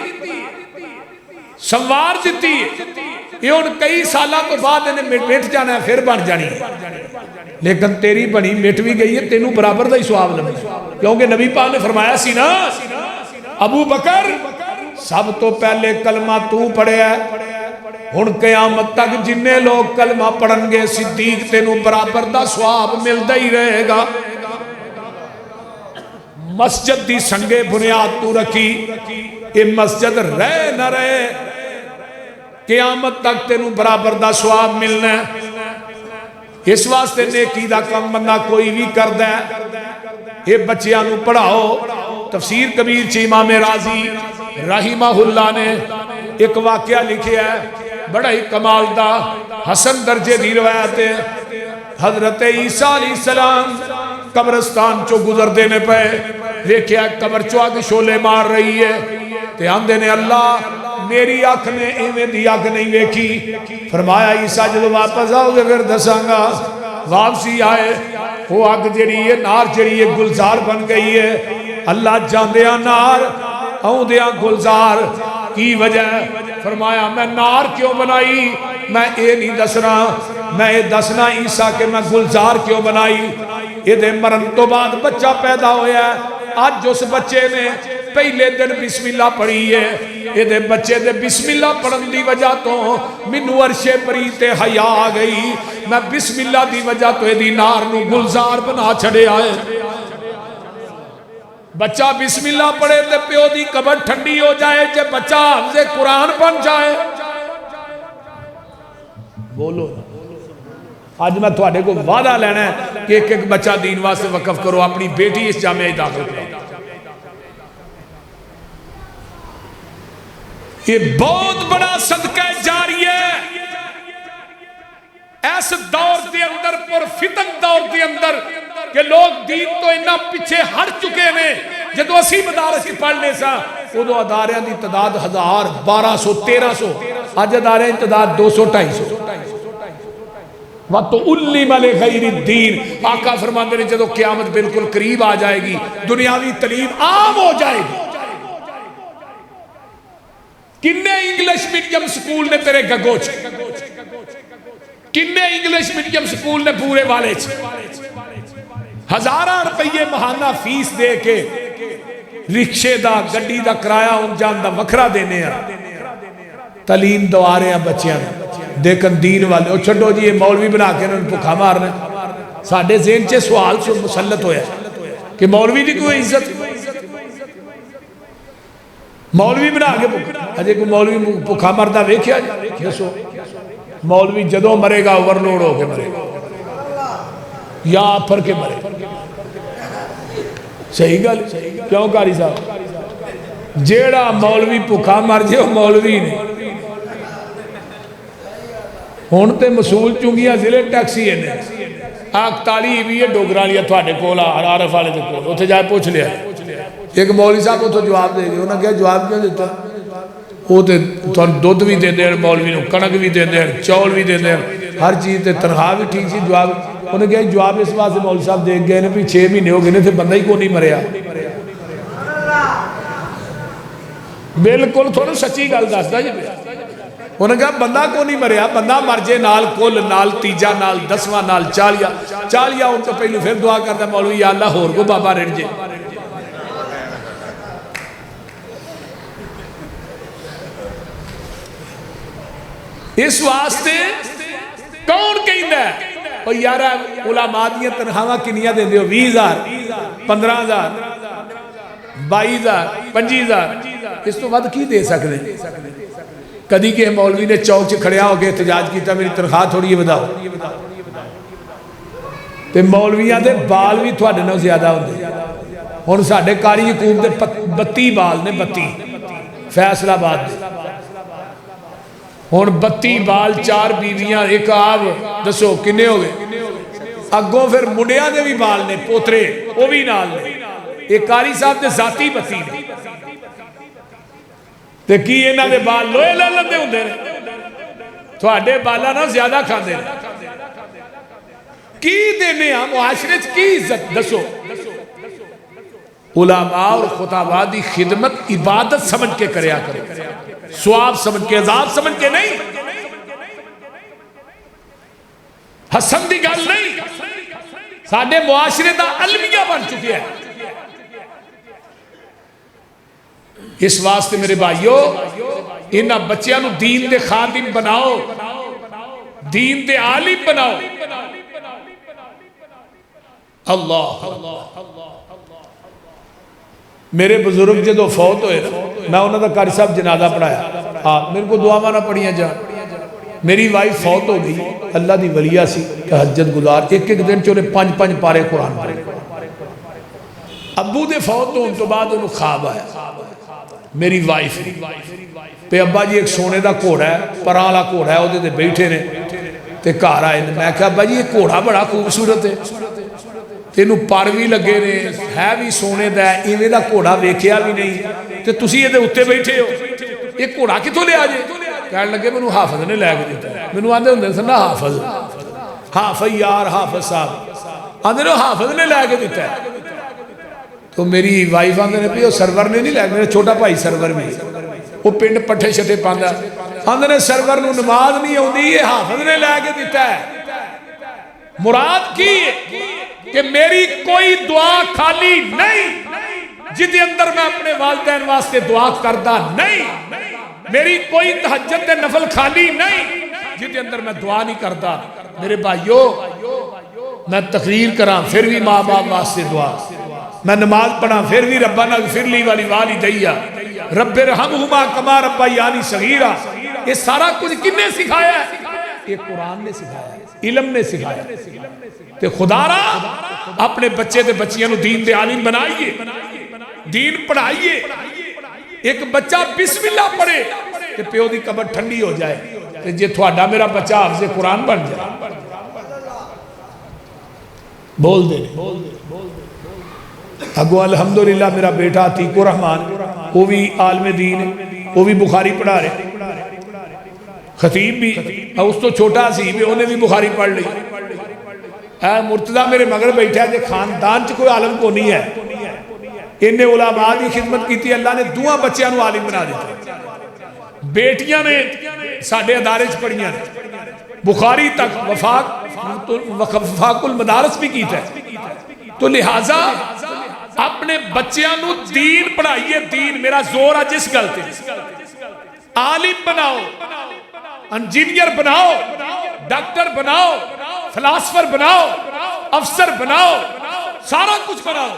Speaker 1: سنوار دیتی ہے, یہ ان کئی سالہ تو بعد انہیں مٹ جانا ہے پھر بن جانی ہے, لیکن تیری بنی مٹ بھی گئی ہے تینوں برابر دا ہی سواب لگے. کیونکہ نبی پاک نے فرمایا سی نا ابو بکر سب تو پہلے کلمہ تو پڑھے ہے, ہن قیامت تک جننے لوگ کلمہ پڑھن گے صدیق تینوں برابر دا ثواب ملدا ہی رہے گا۔ مسجد دی سنگے بنیاد تو رکھی، یہ مسجد رہ نہ رہے، قیامت تک تینوں برابر دا ثواب ملنا ہے۔ اس واسطے نیکی دا کم بندہ کوئی بھی کردا ہے، یہ بچیاں نو پڑھاؤ۔ تفسیر کبیر چ امام رازی رحمہ اللہ نے ایک واقعہ لکھیا ہے بڑا ہی کمال دا، حسن درجے دی روایت ہے۔ حضرت عیسیٰ علیہ السلام قبرستان چو گزر دینے پہ دیکھیا قبر چو آگ شولے مار رہی ہے، تے آندے نے اللہ میری آنکھ نے ایویں دی آنکھ نہیں دیکھی۔ فرمایا عیسیٰ جب واپس آؤ گے پھر دساں گا۔ واپسی آئے، وہ آگ جڑی ہے نار جڑی ہے گلزار بن گئی ہے۔ اللہ جاندیاں نار آؤندیاں گلزار کی وجہ ہے؟ فرمایا میں نار کیوں بنائی میں اے نہیں دسنا، میں اے دسنا عیسیٰ کہ میں گلزار کیوں بنائی۔ یہ دے مرن تو بعد بچہ پیدا ہویا ہے، آج اس بچے نے پہلے دن بسم اللہ پڑھی ہے، یہ دے بچے دے بسم اللہ پڑھن دی وجہ تو منو عرش پری تے حیا آ گئی، میں بسم اللہ دی وجہ تو یہ دی نار نو گلزار بنا چھڑے آئے۔ بچہ بسم اللہ پڑھے تے پیو دی قبر ٹھنڈی ہو جائے، جے بچہ حافظ قرآن بن جائے۔ بولو آج میں تھوڑے کو وعدہ لینا ہے کہ ایک ایک بچہ دین واسطے وقف کرو، اپنی بیٹی اس جامعہ داخل کرو۔ یہ بہت بڑا صدقہ جاری ہے۔ ایس دور دے اندر پر فتن دور دے اندر کہ لوگ دین تو انہا پیچھے ہٹ چکے ہیں، جدو اسی مدارس کی پڑھنے سا وہ دو اداریاں دی تعداد 1000 1200 1300، آج اداریاں دی تعداد 200 250۔ وَتُ عُلِّمَ لِغَيْرِ الدِّينِ، آقا فرماندے نے جدو قیامت بالکل قریب آ جائے گی، دنیاوی تعلیم عام ہو جائے گی۔ کنے انگلش میڈیم سکول نے تیرے گگو چھے، کنے انگلش میڈیم سکول نے پورے والے چھے، 1000 روپے مہانہ فیس دے کے رکشے دا گڈی دا کرایہ ان جان دا وکھرا دینے ہیں، تعلیم دوا رہے ہیں بچیاں دیکھن دین والے۔ اور چھڑو جی یہ مولوی بنا کے انہوں نے پکھا مارنے، ساڑھے ذہن چے سوال سے مسلط ہویا کہ مولوی دی کوئی عزت، مولوی بنا کے پکھا، اجے کوئی مولوی پکھا مردہ ویکھیا جی، مولوی جدوں مرے گا اوورلوڈ ہو کے مرے گا یا پھر کے مرے۔ صحیح گل کیوں کاری صاحب؟ جیڑا مولوی پکھا مر جے وہ مولوی نہیں۔ ہون تے مسئول چونگیاں ضلع ٹیکسی ہے، آگ تالی بھی ہے ڈوگران لیا تھوڑے کولا عارف والے دے کولا، اتھے جائے پوچھ لیا ایک مولوی صاحب اتھو جواب دے گئے، انہوں نے کہا جواب کیوں دیتا؟ وہ تے دودھ بھی دے دیں مولوی نو، کنک بھی دے دیں، چول بھی دے دیں، ہر چیز تے تنخواہ بھی ٹھیک سی۔ جواب انہوں نے کہا جواب اس واسطے مولوی صاحب دیکھ گئے بھی 6 مہینے ہو گئے تھے بندہ ہی کو نہیں مریا۔ بالکل تھوڑا سچی گل دسدا جی۔ انہوں نے کہا بندہ کو نہیں مریا، بندہ مر جے نال کل نال تیجا نال 10واں نال 40 ان کو پہلو پھر دعا کرتا مولوی یا اللہ ہور کو بابا رڑ جے۔ اس واسطے کون کہندہ ہے؟ اور یارہ علماء دیاں تنخواہ کنیاں دیں دیو 20,000 15,000 22,000 25,000 اس تو بعد کی دے سکتے ہیں؟ کدی کہ مولوی نے چوک سے کھڑیا ہو کے احتجاج کیتا میری تنخواہ تھوڑی یہ بداؤ، تے مولویاں دے بال بھی تھوڑے نہ زیادہ ہوندے۔ ہن ساڈے کاری حکومت دے 32 بال نے، 32 فیصلہ آباد دے، ہن 32 بال 4 بیویاں ایک آب دسو کنے ہو گئے؟ اگوں پھر منڈیاں دے بھی بال نے، پوترے وہ بھی نال نے، ایک کاری صاحب دے ذاتی 32 نے، تے کی انہاں دے بال لوہے لندے ہوندے نے؟ تھوڑے بالا نہ زیادہ کھاندے نے۔ کی دینے ہاں معاشرے کی عزت دسو؟ علماء اور خطابہ دی خدمت عبادت سمجھ کے کریا کرو، ثواب سمجھ کے، عذاب سمجھ کے نہیں، حسن دی گل نہیں۔ ساڈے معاشرے دا المیہ بن چکے ہیں۔ اس واسطے میرے بھائیو انہاں بچیاں نو دین دے خادم بناؤ، دین دے عالم بناؤ۔ اللہ میرے بزرگ جدو فوت ہوئے میں انہوں نے قاری صاحب جنازہ پڑھایا، میرے کو دعا مانا پڑھیاں جان۔ میری وائف فوت ہو گئی، اللہ دی ولیہ سی، تہجد گزار، ایک ایک دن چورے 5 پارے قرآن پڑھے۔ ابو دے فوت ہون تو بعد انہوں خواب آیا میری وائف پہ، ابا جی ایک سونے دا گھوڑا ہے، پراں والا گھوڑا ہے، وہ بیٹھے نے تے گھر آئے، میں کہا ابا جی یہ گھوڑا بڑا خوبصورت ہے، تینوں پر بھی لگے نے، ہے بھی سونے دا ہے، ایویں دا گھوڑا ویکھیا بھی نہیں، تے تسی یہ اوتے بیٹھے ہو، یہ گھوڑا کتوں لیا جے؟ کہنے لگے مینوں حافظ نے لے کے دیتا ہے۔ مینوں آندے ہوندے سن نا حافظ یار حافظ صاحب، آندے نو حافظ نے لے کے دیتا ہے۔ تو میری وائف آندے نے بھی وہ سرور نے نہیں لے، میرا چھوٹا بھائی سرور بھی وہ پنڈ پٹھے شٹے پاندا، آندے نے سرور نو نماز نہیں آندی، یہ حافظ نے لے کے دیتا ہے۔ مراد کی کہ میری کوئی دعا خالی نہیں، جدے اندر میں اپنے والدین واسطے دعا کردہ نہیں، میری کوئی تہجد نفل خالی نہیں جدے اندر میں دعا نہیں کرتا۔ میرے بھائیو میں تقریر کراں پھر بھی ماں باپ واسطے دعا، میں نماز پڑھاں پھر بھی ربنا اغفر لی والی والدیہ رب ارحمہما کما ربیانی صغیرا، یہ سارا کچھ کن نے سکھایا ہے؟ یہ قرآن نے سکھایا ہے، علم نے سکھایا ہے۔ تے خدا را اپنے بچے تے بچیاں نو دین دے عالم بنائیے، دین پڑھائیے۔ ایک بچہ بسم اللہ پڑھے تے پیو دی قبر ٹھنڈی ہو جائے، تے جے تھوڑا میرا بچہ حافظ قرآن بن جائے۔ بول دے اگو الحمدللہ میرا بیٹا عتیق الرحمان وہ بھی عالم دین ہے، وہ بھی بخاری پڑھا رہے، خطیب بھی، اس تو چھوٹا سی بھی انہیں بھی بخاری پڑھ لی۔ اے مرتضیٰ میرے مگر بیٹھا ہے کہ خاندان چ کوئی عالم کو نہیں ہے، انہیں علماء دی خدمت کی تھی، اللہ نے دوہاں بچیاں نو عالم بنا دیتا، بیٹیاں نے ساڑھے ادارے چ پڑھیاں نے، بخاری تک وفاق المدارس بھی کیتا ہے۔ تو لہٰذا اپنے بچیاں نو دین پڑھائیے، دین میرا زور ہے جس گلتے، عالم بناؤ، انجینئر بناؤ، ڈاکٹر بناؤ، فلاسفر بناؤ، افسر بناؤ، سارا کچھ بناؤ،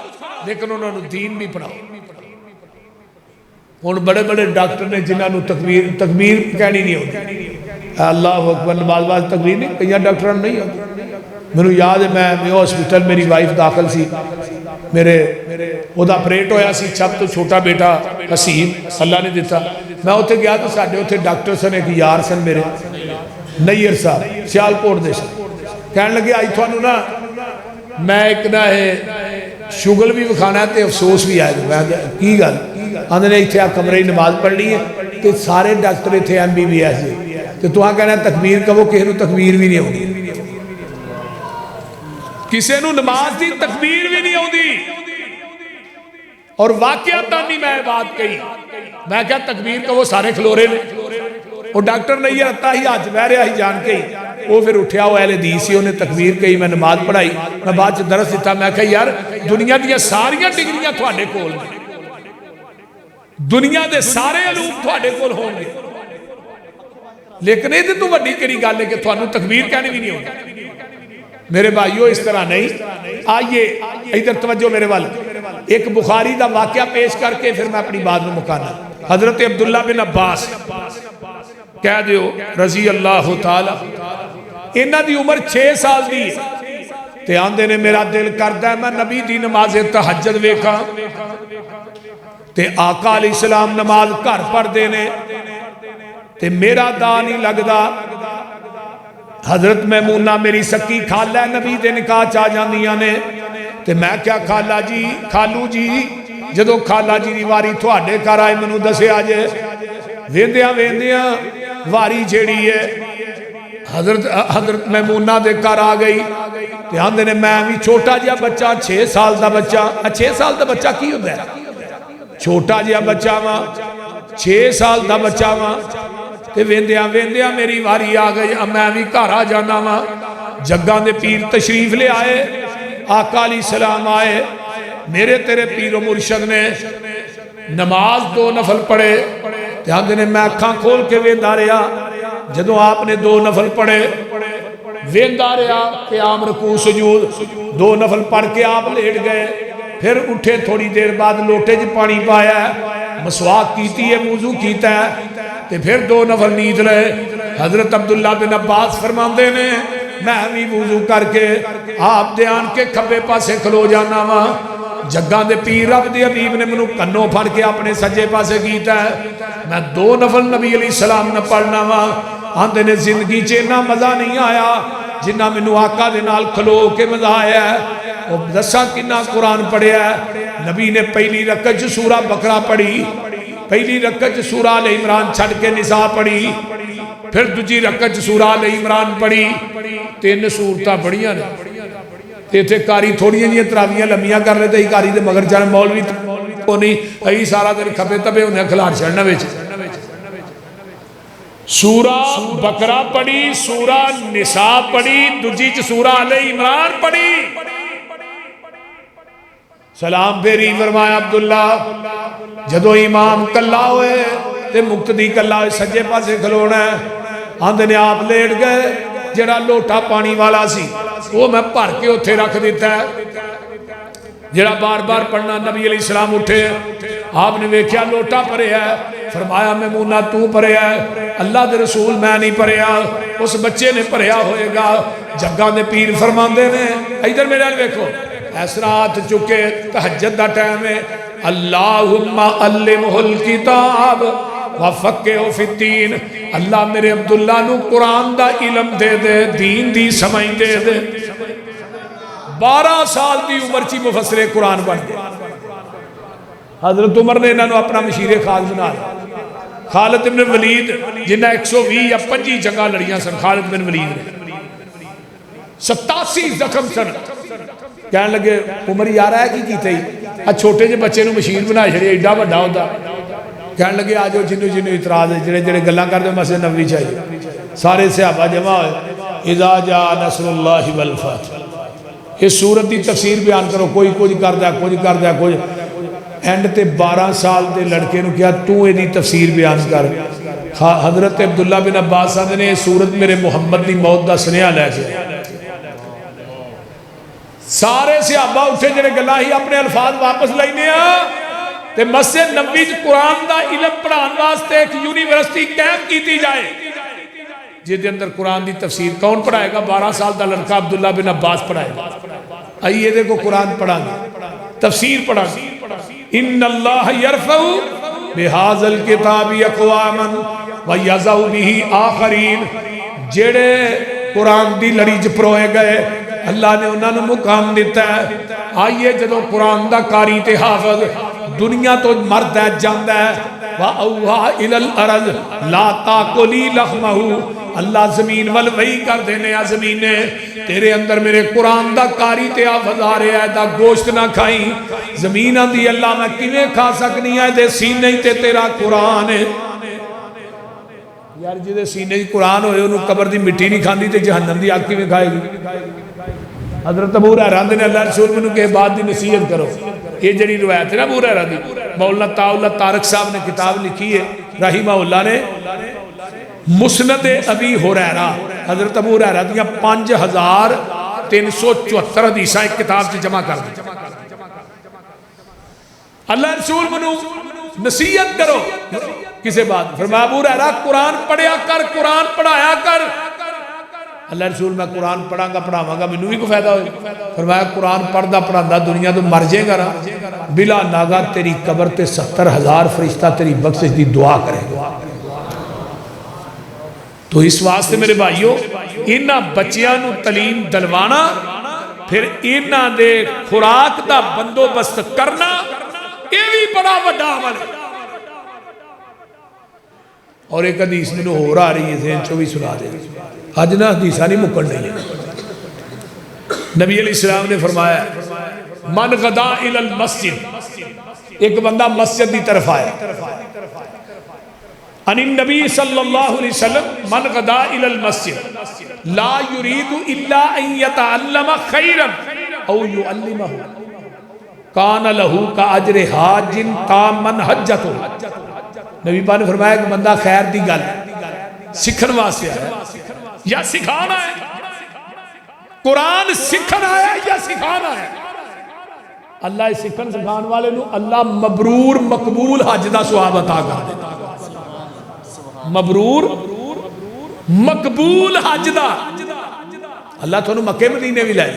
Speaker 1: لیکن انہوں نے دین بھی پڑھاؤ۔ ان بڑے بڑے ڈاکٹر نے جنہاں نو تکبیر کہنی نہیں ہوتی، اللہ اکبر نماز باز تکبیر نہیں، کئی ڈاکٹران نہیں ہوتی۔ میں یاد ہے میں ہاسپٹل میری وائف داخل سی، میرے وہ آپریٹ ہویا سی، سب تو چھوٹا بیٹا حسین اللہ نے دیتا، میں اتنے گیا تو ساڑھے اتنے ڈاکٹر سن، ایک یار سن میرے نیئر صاحب سیالکوٹ دے سن، کہنے لگے آئی تھوانو نا میں ایک نہ ہے شغل بھی بکھانا ہے تے افسوس بھی آئے گا۔ میں کی گل آندھے نے اتھے کمرے نماز پڑھ لی ہے کہ سارے ڈاکٹر اتھے MBBS دے، تو تو کہنا ہے تکبیر کہو، کسی نو تکبیر بھی نہیں ہوگی، کسی نو نماز دی تکبیر بھی نہیں ہوگی۔ اور واقعاتاً نہیں میں بات کہی، میں کہا تکبیر کہو سارے کھلورے نے، وہ ڈاکٹر نہیں رہتا ہی آج بہ رہا ہی جان کے ہی، وہ پھر اٹھیا وہ اہل حدیث ہی، انہیں تکبیر کہی، میں نماز پڑھائی، میں بعد چ درس دیتا، میں کہا یار دنیا دیا ساریاں ڈگریاں تھوڑے کول ہیں، دنیا دے سارے علوم تھوڑے کول ہوں گے، لیکن یہ تو وڈی کری گل ہے کہ تھوانو تکبیر کہنے بھی نہیں ہوگی۔ میرے بھائیو اس طرح نہیں، آئیے ادھر توجہ میرے وال، ایک بخاری دا واقعہ پیش کر کے پھر میں اپنی بات میں مکانا۔ حضرت عبداللہ بن عباس کہہ دیو رضی اللہ تعالی، انہاں دی عمر 6 سال دی تے آندے نے میرا دل کردا ہے میں نبی دی نماز تہجد ویکھاں، تے آقا علیہ السلام نماز گھر پڑھ دینے تے میرا دا نہیں لگدا۔ حضرت میمونہ میری سکی خالہ نبی دے نکاح چاہ جاندیاں نے، تے میں کیا خالہ جی خالو جی جدو خالہ جی دی واری تھوڑے کر آئے منو دسے آجے، ویندیاں ویندیاں واری جیڑی ہے حضرت میمونہ دے کر آ گئی، تے آندے نے میں بھی چھوٹا جیا بچہ 6 سال دا بچہ، 6 سال دا بچہ کی ہوتا ہے؟ چھوٹا جیا بچہ ماں 6 سال دا بچہ ماں، تے ویندیاں ویندیاں میری واری آ گئی، اب میں بھی گھر آ جانا ماں، جگاں دے پیر تشریف لے آئے، آقا علیہ السلام آئے، میرے تیرے پیر و مرشد نے نماز 2 نفل پڑھے، تے آندے نے میں اکھاں کھول کے ویندا رہیا جدوں آپ نے 2 نفل پڑھے ویندا رہیا قیام رکوع سجود 2 نفل پڑھ کے آپ لیٹ گئے پھر اٹھے تھوڑی دیر بعد لوٹے چ پانی پایا ہے مسواک کیتی ہے وضو کیتا ہے تے پھر 2 نفل نیند رہے حضرت عبداللہ بن عباس فرماندے نے میں بھی وضو کر کے آپ دھیان کے کھبے پاسے کھلو جانا وا جگاں دے پیر رب دی حبیب نے منو کنوں پھڑ کے اپنے سجے پاسے کیتا ہے میں 2 نفل نبی علیہ السلام نے پڑھنا وا آندے نے زندگی چ اتنا مزہ نہیں آیا جنہ منو آقا دے نال کھلو کے مزہ آیا ہے وہ دسا کنا قرآن پڑھیا ہے نبی نے پہلی رکعت چ سورہ بقرہ پڑھی پہلی رکعت چ سورہ آل عمران چھڑ کے نساء پڑھی پھر دوجی رکعت چ سورہ آل عمران پڑھی 3 سورتاں پڑھیاں نے تے تے کاری تھوڑیاں جیاں تراویاں لمیاں کر لیتے ہی کاری دے مگر چاہے مولوی کو نہیں ائی سارا دن کھپے تبے انہیں کھلار چڑھنا وچ سورہ بقرہ پڑھی سورہ نساء پڑھی دوجی چ سورہ آل عمران پڑھی سلام پھیری فرمایا عبداللہ جدو امام کلا ہوئے تے مقتدی کلا ہوئے سجے پاسے کھلونا ہے آندے نے آپ لیٹ گئے جڑا لوٹا پانی والا سی وہ میں پھر کے اتھے رکھ دیتا ہے جڑا بار بار پڑھنا نبی علیہ السلام اٹھے آپ نے ویکھیا لوٹا پریا ہے فرمایا میمونہ تو پریا ہے اللہ دے رسول میں نہیں پریا اس بچے نے پریا ہوئے گا جگاں دے پیر فرماندے نے ادھر میرے حال ویکھو اس رات چکے تہجد دا ٹائم ہے اللہم علمہ الکتاب وفقہو فی الدین اللہ میرے عبداللہ نو قرآن دا علم دے دے دین دی سمجھ دے دے 12 سال دی عمر چی مفسر قرآن بن گئے حضرت عمر نے انہوں اپنا مشیر خاص بنا لیا خالد بن ولید جنہ 120 یا 25 جنگاں لڑیاں سن خالد بن ولید نے 87 زخم سن کہنے لگے عمر یار ہے کی کیتے ہی چھوٹے جے بچے نو مشیر بنا چھڑے ایڈا بڑا ہوتا کہنے لگے آجو جنو جنو اعتراض ہے جڑے جڑے گلاں کر دے مسجد نبوی چاہیے سارے صحابہ جمع ہوئے اذا جاء نصر اللہ والفتح اس صورت دی تفسیر بیان کرو کوئی کچھ کردہ کچھ اینڈ تے 12 سال دے لڑکے نو کیا تو ایدی تفسیر بیان کر حضرت عبداللہ بن عباس صاحب نے صورت میرے محمد دی موت دا سنیا لے کے سارے صحابہ اٹھے جڑے گلا ہی اپنے الفاظ واپس لینے تے مسجد نبوی قرآن دا علم پڑھان واسطے ایک یونیورسٹی کیمپ کیتی جائے جس دے اندر قرآن دی تفسیر کون پڑھائے گا 12 سال دا لڑکا عبداللہ بن عباس پڑھائے گا آئیے دیکھو قرآن پڑھانا تفسیر پڑھانا ان اللہ یرفع بہذا الکتاب اقواما ویضع بہ آخرین جڑے قرآن دی لڑی چ پروئے گئے اللہ نے انہوں نے مقام دیتا ہے آئیے جدو قرآن دا قاری تے حافظ دنیا تو مرد ہے جاندہ ہے وَأَوْحَا إِلَى الْأَرَضِ لَا تَاكُلِي لَخْمَهُ اللہ زمین والوحی کر دینے یا زمینے تیرے اندر میرے قرآن دا قاری تے حافظ آ رہے ہے دا گوشت نہ کھائیں زمین دی اللہ میں کیویں کھا سکنی ہے دے سینے تے تیرا قرآن ہے یار جی دے سینے دی قرآن ہوئے انہوں قبر دی مٹی نہیں کھاندی تے جہنم دی آگ کیویں کھائے گی حضرت ابو ہریرہ نے اللہ رسول منو کے بعد دی نصیحت کرو یہ جڑی روایت ہے نا ابو ہریرہ دی مولانا طاء طارق صاحب نے کتاب لکھی ہے رحمہ اللہ نے مسند ابی ہریرہ حضرت ابو ہریرہ دیا 5374 حدیثاں ایک کتاب سے جمع کر دی اللہ رسول منو نصیحت کرو کسے بات فرمایا ابو ہریرہ قرآن پڑھیا کر قرآن پڑھایا کر اللہ رسول میں قرآن پڑھاں گا پڑھاواں گا منو بھی کو فائدہ ہوئے فرمایا قرآن پڑھدا پڑھاندہ دنیا تو مر جائے گا بلا ناگا تیری قبر تے 70,000 فرشتہ تیری بخشش دی دعا کرے گا تو اس واسطے میرے بھائیو انہاں بچیاں نو تعلیم دلوانا پھر انہاں دے خوراک دا بندوبست کرنا یہ بھی بڑا بڑا عمل ہے اور ایک حدیث میں ہو رہا رہی ہے ذہن چو بھی سنا دے آج نا حدیثہ نہیں مکن نہیں ہے نبی علیہ السلام نے فرمایا من غدا الی المسجد ایک بندہ مسجد دی طرف آیا ان النبی صلی اللہ علیہ وسلم من غدا الی المسجد لا یرید الا ان یتعلم خیرا او یعلمہ کان لہو کا اجر حاج تامن حجتو نبی پاک نے فرمایا کہ بندہ خیر دی گل سکھن واسطے آیا یا سکھانا ہے، قرآن سکھن آیا یا سکھانا ہے۔ اللہ اس سکھن سکھان والے نو اللہ مبرور مقبول حج دا ثواب عطا کر دیتا، مبرور مقبول حج دا اللہ تھانوں مکے مدینے بھی لائے،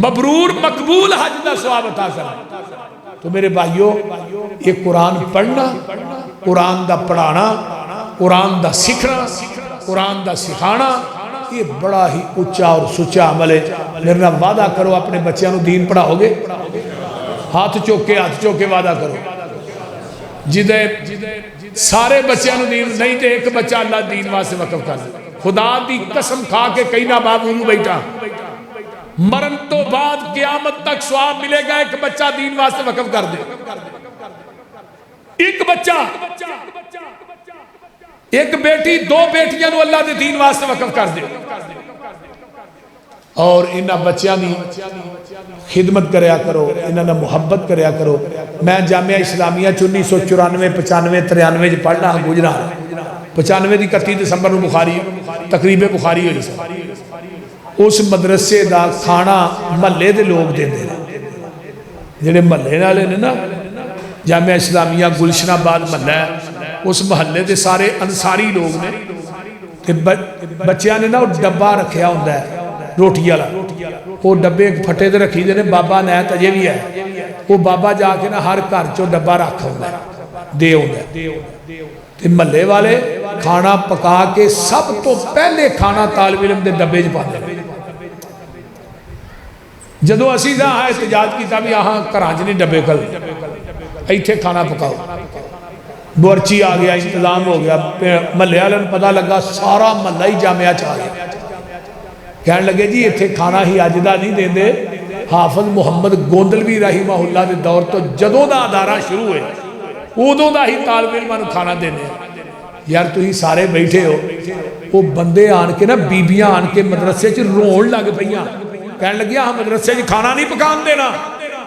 Speaker 1: مبرور مقبول حج دا ثواب عطا کر۔ تو میرے بھائیو، یہ قرآن پڑھنا، قرآن دا پڑھانا، قرآن دا سکھنا، قرآن دا سکھانا، یہ بڑا ہی اچھا اور سچا عمل ہے۔ میرے نال وعدہ کرو اپنے بچیاں نو دین پڑھاؤ گے؟ ہاتھ چوکے وعدہ کرو۔ جدے سارے بچیاں نو دین نہیں تے ایک بچہ اللہ دین واسطے وقف کر دے، خدا دی قسم کھا کے کہیں نہ بابو بیٹھا، مرن تو بعد قیامت تک ثواب ملے گا ایک بچہ دین واسطے وقف کر دے۔ ایک بچہ، ایک بیٹی، دو بیٹیاں نو اللہ دے دین واسطے وقف کر دے، اور انہاں بچیاں دی خدمت کریا کرو، انہاں نے محبت کریا کرو۔ میں جامعہ اسلامیہ 1994 95 93 پڑھنا گجرا، 95 دی 31 دسمبر نو بخاری تقریب بخاری ہوئی سی۔ اس مدرسے دا کھانا محلے دے لوگ دے دے جڑے محلے والے نے نا، جامعہ اسلامیہ گلشن آباد محلہ ہے، اس محلے دے سارے انصاری لوگ نے، بچیاں نے نا وہ ڈبہ رکھیا ہوندہ ہے روٹی والا، وہ ڈبے پھٹے دے رکھی دے نے، بابا نیت اجے بھی ہے، وہ بابا جا کے نا ہر گھر چو ڈبہ رکھا ہوندہ ہے، دے ہوندہ ہے۔ محلے والے کھانا پکا کے سب تو پہلے کھانا طالب علم دے ڈبے چ پاندے ہیں۔ جدو اسی دا احتجاج کیتا بھی آہاں گھراں چ نہیں ڈبے کل، ایتھے کھانا پکاؤ، بورچی آ گیا، انتظام ہو گیا، محلے والوں نے پتہ لگا، سارا محلہ ہی جامعہ چ آ گیا، کہنے لگے جی ایتھے کھانا ہی اج دا نہیں دیندے، حافظ محمد گوندلوی رحمہ اللہ دے دور تو جدوں دا ادارہ شروع ہوئے ادوں دا ہی طالب علماں نوں کھانا دینے۔ یار تسی سارے بیٹھے ہو، وہ بندے آن کے نا بیبیاں آن کے مدرسے چ رون لگ پئیاں، کہنے لگی ہاں مدرسے چ کھانا نہیں پکان دینا،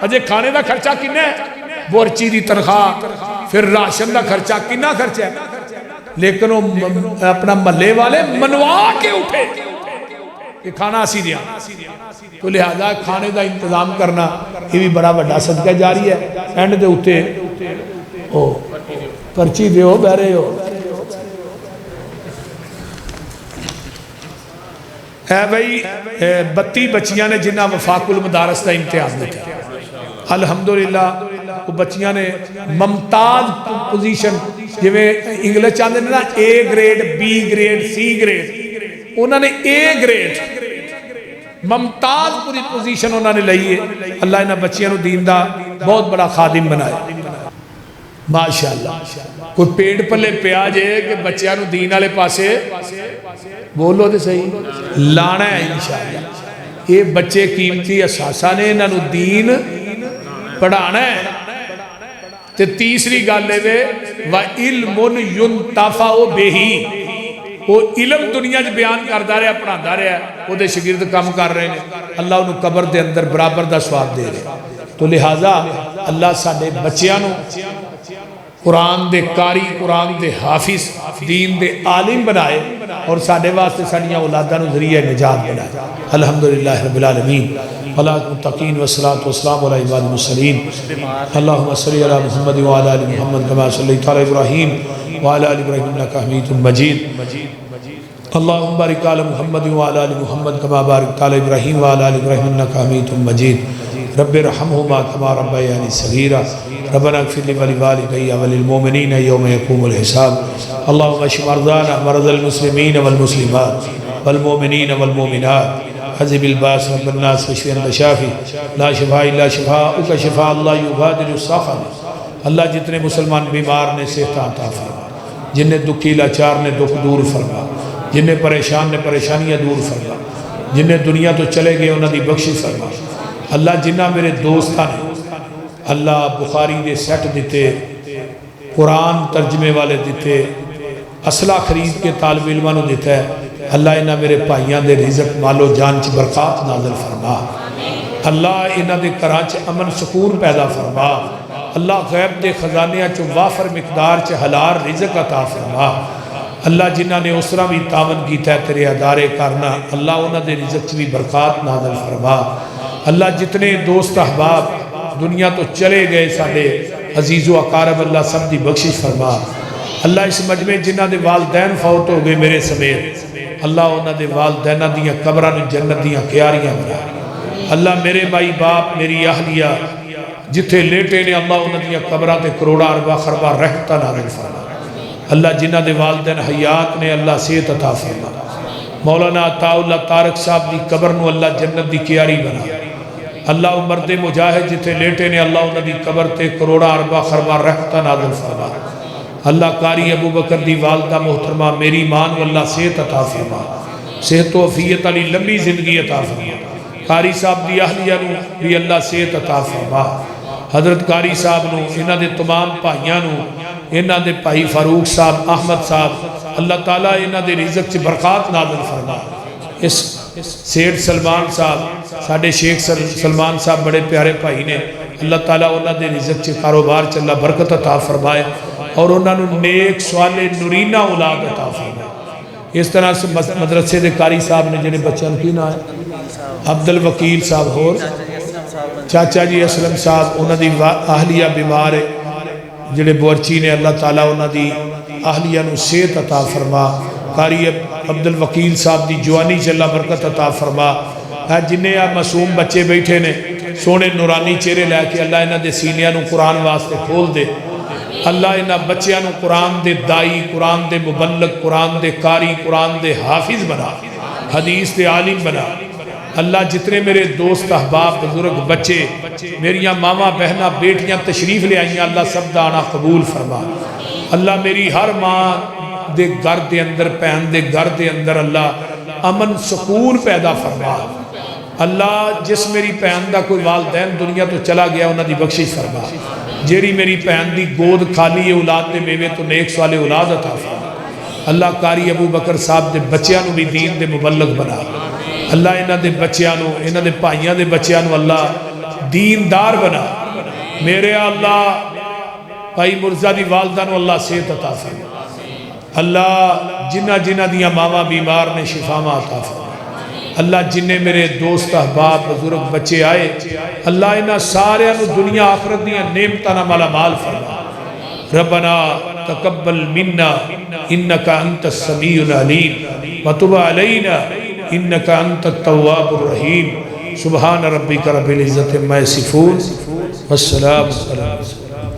Speaker 1: اجے کھانے دا خرچہ کنا ہے، بورچی دی تنخواہ، پھر راشن دا خرچہ، کنا خرچہ ہے، لیکن وہ اپنا محلے والے منوا کے اٹھے کہ کھانا اسی دیا۔ تو لہذا کھانے دا انتظام کرنا یہ بھی بڑا بڑا صدقہ جاری ہے۔ اینڈ دے اٹھے پرچی دے ہو بہرے ہو، اے بھائی 32 بچیاں نے جنہاں وفاق المدارس دا امتیاز دیتا، الحمدللہ وہ بچیاں نے ممتاز پوزیشن، جویں انگلش چاہتے ہیں نا A grade, B grade, C grade, انہوں نے اے گریڈ ممتاز پوری پوزیشن انہوں نے لئی ہے۔ اللہ انہاں بچیاں نو دین دا بہت بڑا خادم بنائے، ماشاءاللہ۔ کوئی پیڑ پلے پیا جے کہ بچیاں نو دین والے پاسے بولو دے صحیح لانا ہے انشاءاللہ۔ یہ بچے قیمتی اساسہ نے، انہاں نو دین پڑھانا ہے۔ تے تیسری گل ہے وَعِلْمٌ يُنْتَفَعُ بِهِ، وہ علم دنیا جو بیان کرتا رہا، پڑھاتا رہا، وہ دے شگرد کام کر رہے ہیں، اللہ انہوں قبر دے اندر برابر دا ثواب دے رہے۔ تو لہٰذا اللہ ساڈے بچیاں نو قرآن دے قاری، قرآن دے حافظ، دین دے عالم بنائے، اور ساڈے واسطے ساڈیاں اولاداں نو ذریعہ نجات بنائے۔ الحمدللہ رب العالمین، والمتقین والصلاة والسلام علی عباد المرسلین، اللہم صلی علی محمد وعلی آل محمد کما صلیت علی ابراہیم وعلی آل ابراہیم انک حمید مجید، اللہم بارک علی محمد وعلی آل محمد کما بارکت علی ابراہیم وعلی آل ابراہیم انک حمید مجید، رب ارحمہما کما ربیانی صغیرا، ربنا اغفر لی ولوالدی وللمؤمنین یوم یقوم الحساب، اللہم اشف مرضانا مرضى المسلمین والمسلمات والمؤمنین والمؤمنات، عذب الباس رب الناس واشف انت شافی لا شفاء الا شفاءک شفاء اللہ یغادر السقم۔ اللہ جتنے مسلمان بیمار نے صحت عطا فرما، جنہیں دکھی لاچار نے دکھ دور فرما، جنہیں پریشان نے پریشانیاں دور فرما، جنہیں دنیا تو چلے گئے انہاں دی بخشش فرما۔ اللہ جنہ میرے دوستاں نے اللہ بخاری دے سیٹ دیتے، قرآن ترجمے والے دیتے، اسلحہ خرید کے طالب علماں نو دیتا ہے، اللہ انہاں میرے بھائیاں دے رزق مال و جان چ برکات نازل فرما، اللہ انہاں دے گھراں چ امن سکون پیدا فرما، اللہ غیب دے خزانیاں چو وافر مقدار چ حلال رزق عطا فرما اللہ جنہاں نے اسرا بھی تعاون کیتا ہے تیرے ادارے کرنا اللہ انہاں دے رزق چ بھی برکات نازل فرما اللہ جتنے دوست احباب دنیا تو چلے گئے ساڈے عزیز و اقارب اللہ سب دی بخشش فرما اللہ اس مجمع جنہاں دے والدین فوت ہو گئے میرے سمیت اللہ انہاں دے والدیناں دیاں قبراں نوں جنت دیاں کیاریاں بنا اللہ میرے مائی باپ میری اہلیہ جتھے لیٹے نے اللہ انہاں دیاں قبراں تے کروڑا اربا خربا رحمتاں نازل فرما اللہ جنہاں دے والدین حیات نے اللہ صحت عطا فرما مولانا عطا اللہ طارق صاحب دی قبر نو اللہ جنت دی کیاری بنا اللہ مرد مجاہد جتھے لیٹے نے اللہ انہاں دی قبر تے کروڑا اربا خربا رحمتاں نازل فرما اللہ قاری ابو بکر دی والدہ محترمہ میری ماں و اللہ صحت عطا فرما صحت و عافیت علی لمبی زندگی عطا فرما قاری صاحب دی اہلیہ نو بھی اللہ صحت عطا فرما حضرت قاری صاحب نو انہاں دے تمام بھائیاں نو انہاں دے بھائی فاروق صاحب احمد صاحب اللہ تعالیٰ انہاں دے رزق چ برکات نازل فرما اس سیٹ سلمان صاحب ساڈے شیخ سلمان صاحب بڑے پیارے بھائی نے اللہ تعالیٰ انہاں دے رزق چ کاروبار چ اللہ برکت عطا فرمائے اور انہاں نو نیک صالح نورینہ اولاد عطا فرمائے اس طرح سے مدرسے دے قاری صاحب نے جنہیں بچوں کی نام ہے عبد الوکیل صاحب اور چاچا جی اسلم صاحب انہاں دی اہلیہ بیمار ہے جڑے بورچی نے اللہ تعالیٰ انہاں دی اہلیہ نو صحت عطا فرما قاری عبد الوکیل صاحب دی جوانی چ اللہ برکت عطا فرما جنہیں معصوم بچے بیٹھے نے سونے نورانی چہرے لے کے اللہ انہاں دے سینیاں نو قرآن واسطے کھول دے اللہ انہاں بچیاں نو قرآن دے دائی قرآن دے مبلغ قرآن دے قاری قرآن دے حافظ بنا حدیث دے عالم بنا اللہ جتنے میرے دوست احباب بزرگ بچے میریاں ماما بہنہ بیٹیاں تشریف لے آئیں اللہ سب دانا قبول فرما اللہ میری ہر ماں دے گھر دے اندر پہن دے گھر دے اندر اللہ امن سکون پیدا فرما اللہ جس میری پہن دا کوئی والدین دنیا تو چلا گیا انہاں دی بخشش فرما جیری میری پہن دی گود خالی ہے اولاد دے میوے تو نیک سوالے اولاد عطا فرما اللہ قاری ابو بکر صاحب دے بچیاں نو بھی دین دے مبلغ بنا اللہ انہاں دے بچیاں نو انہاں دے بھائیاں دے بچیاں نو اللہ دیندار بنا میرے اللہ بھائی مرزا دی والدہ نو اللہ صحت عطا فرما اللہ جنہ دیاں ماما بیمار نے شفاما عطا فرما اللہ جنہیں میرے دوست احباب بزرگ بچے آئے اللہ انہاں سارے انہوں دنیا آخرت دیاں نعمتاں مالا مال فرما ربنا تقبل منا انکا انت السمیع العلیم وتب علینا انکا انت التواب الرحیم سبحان ربک رب العزت عما یصفون والسلام علیکم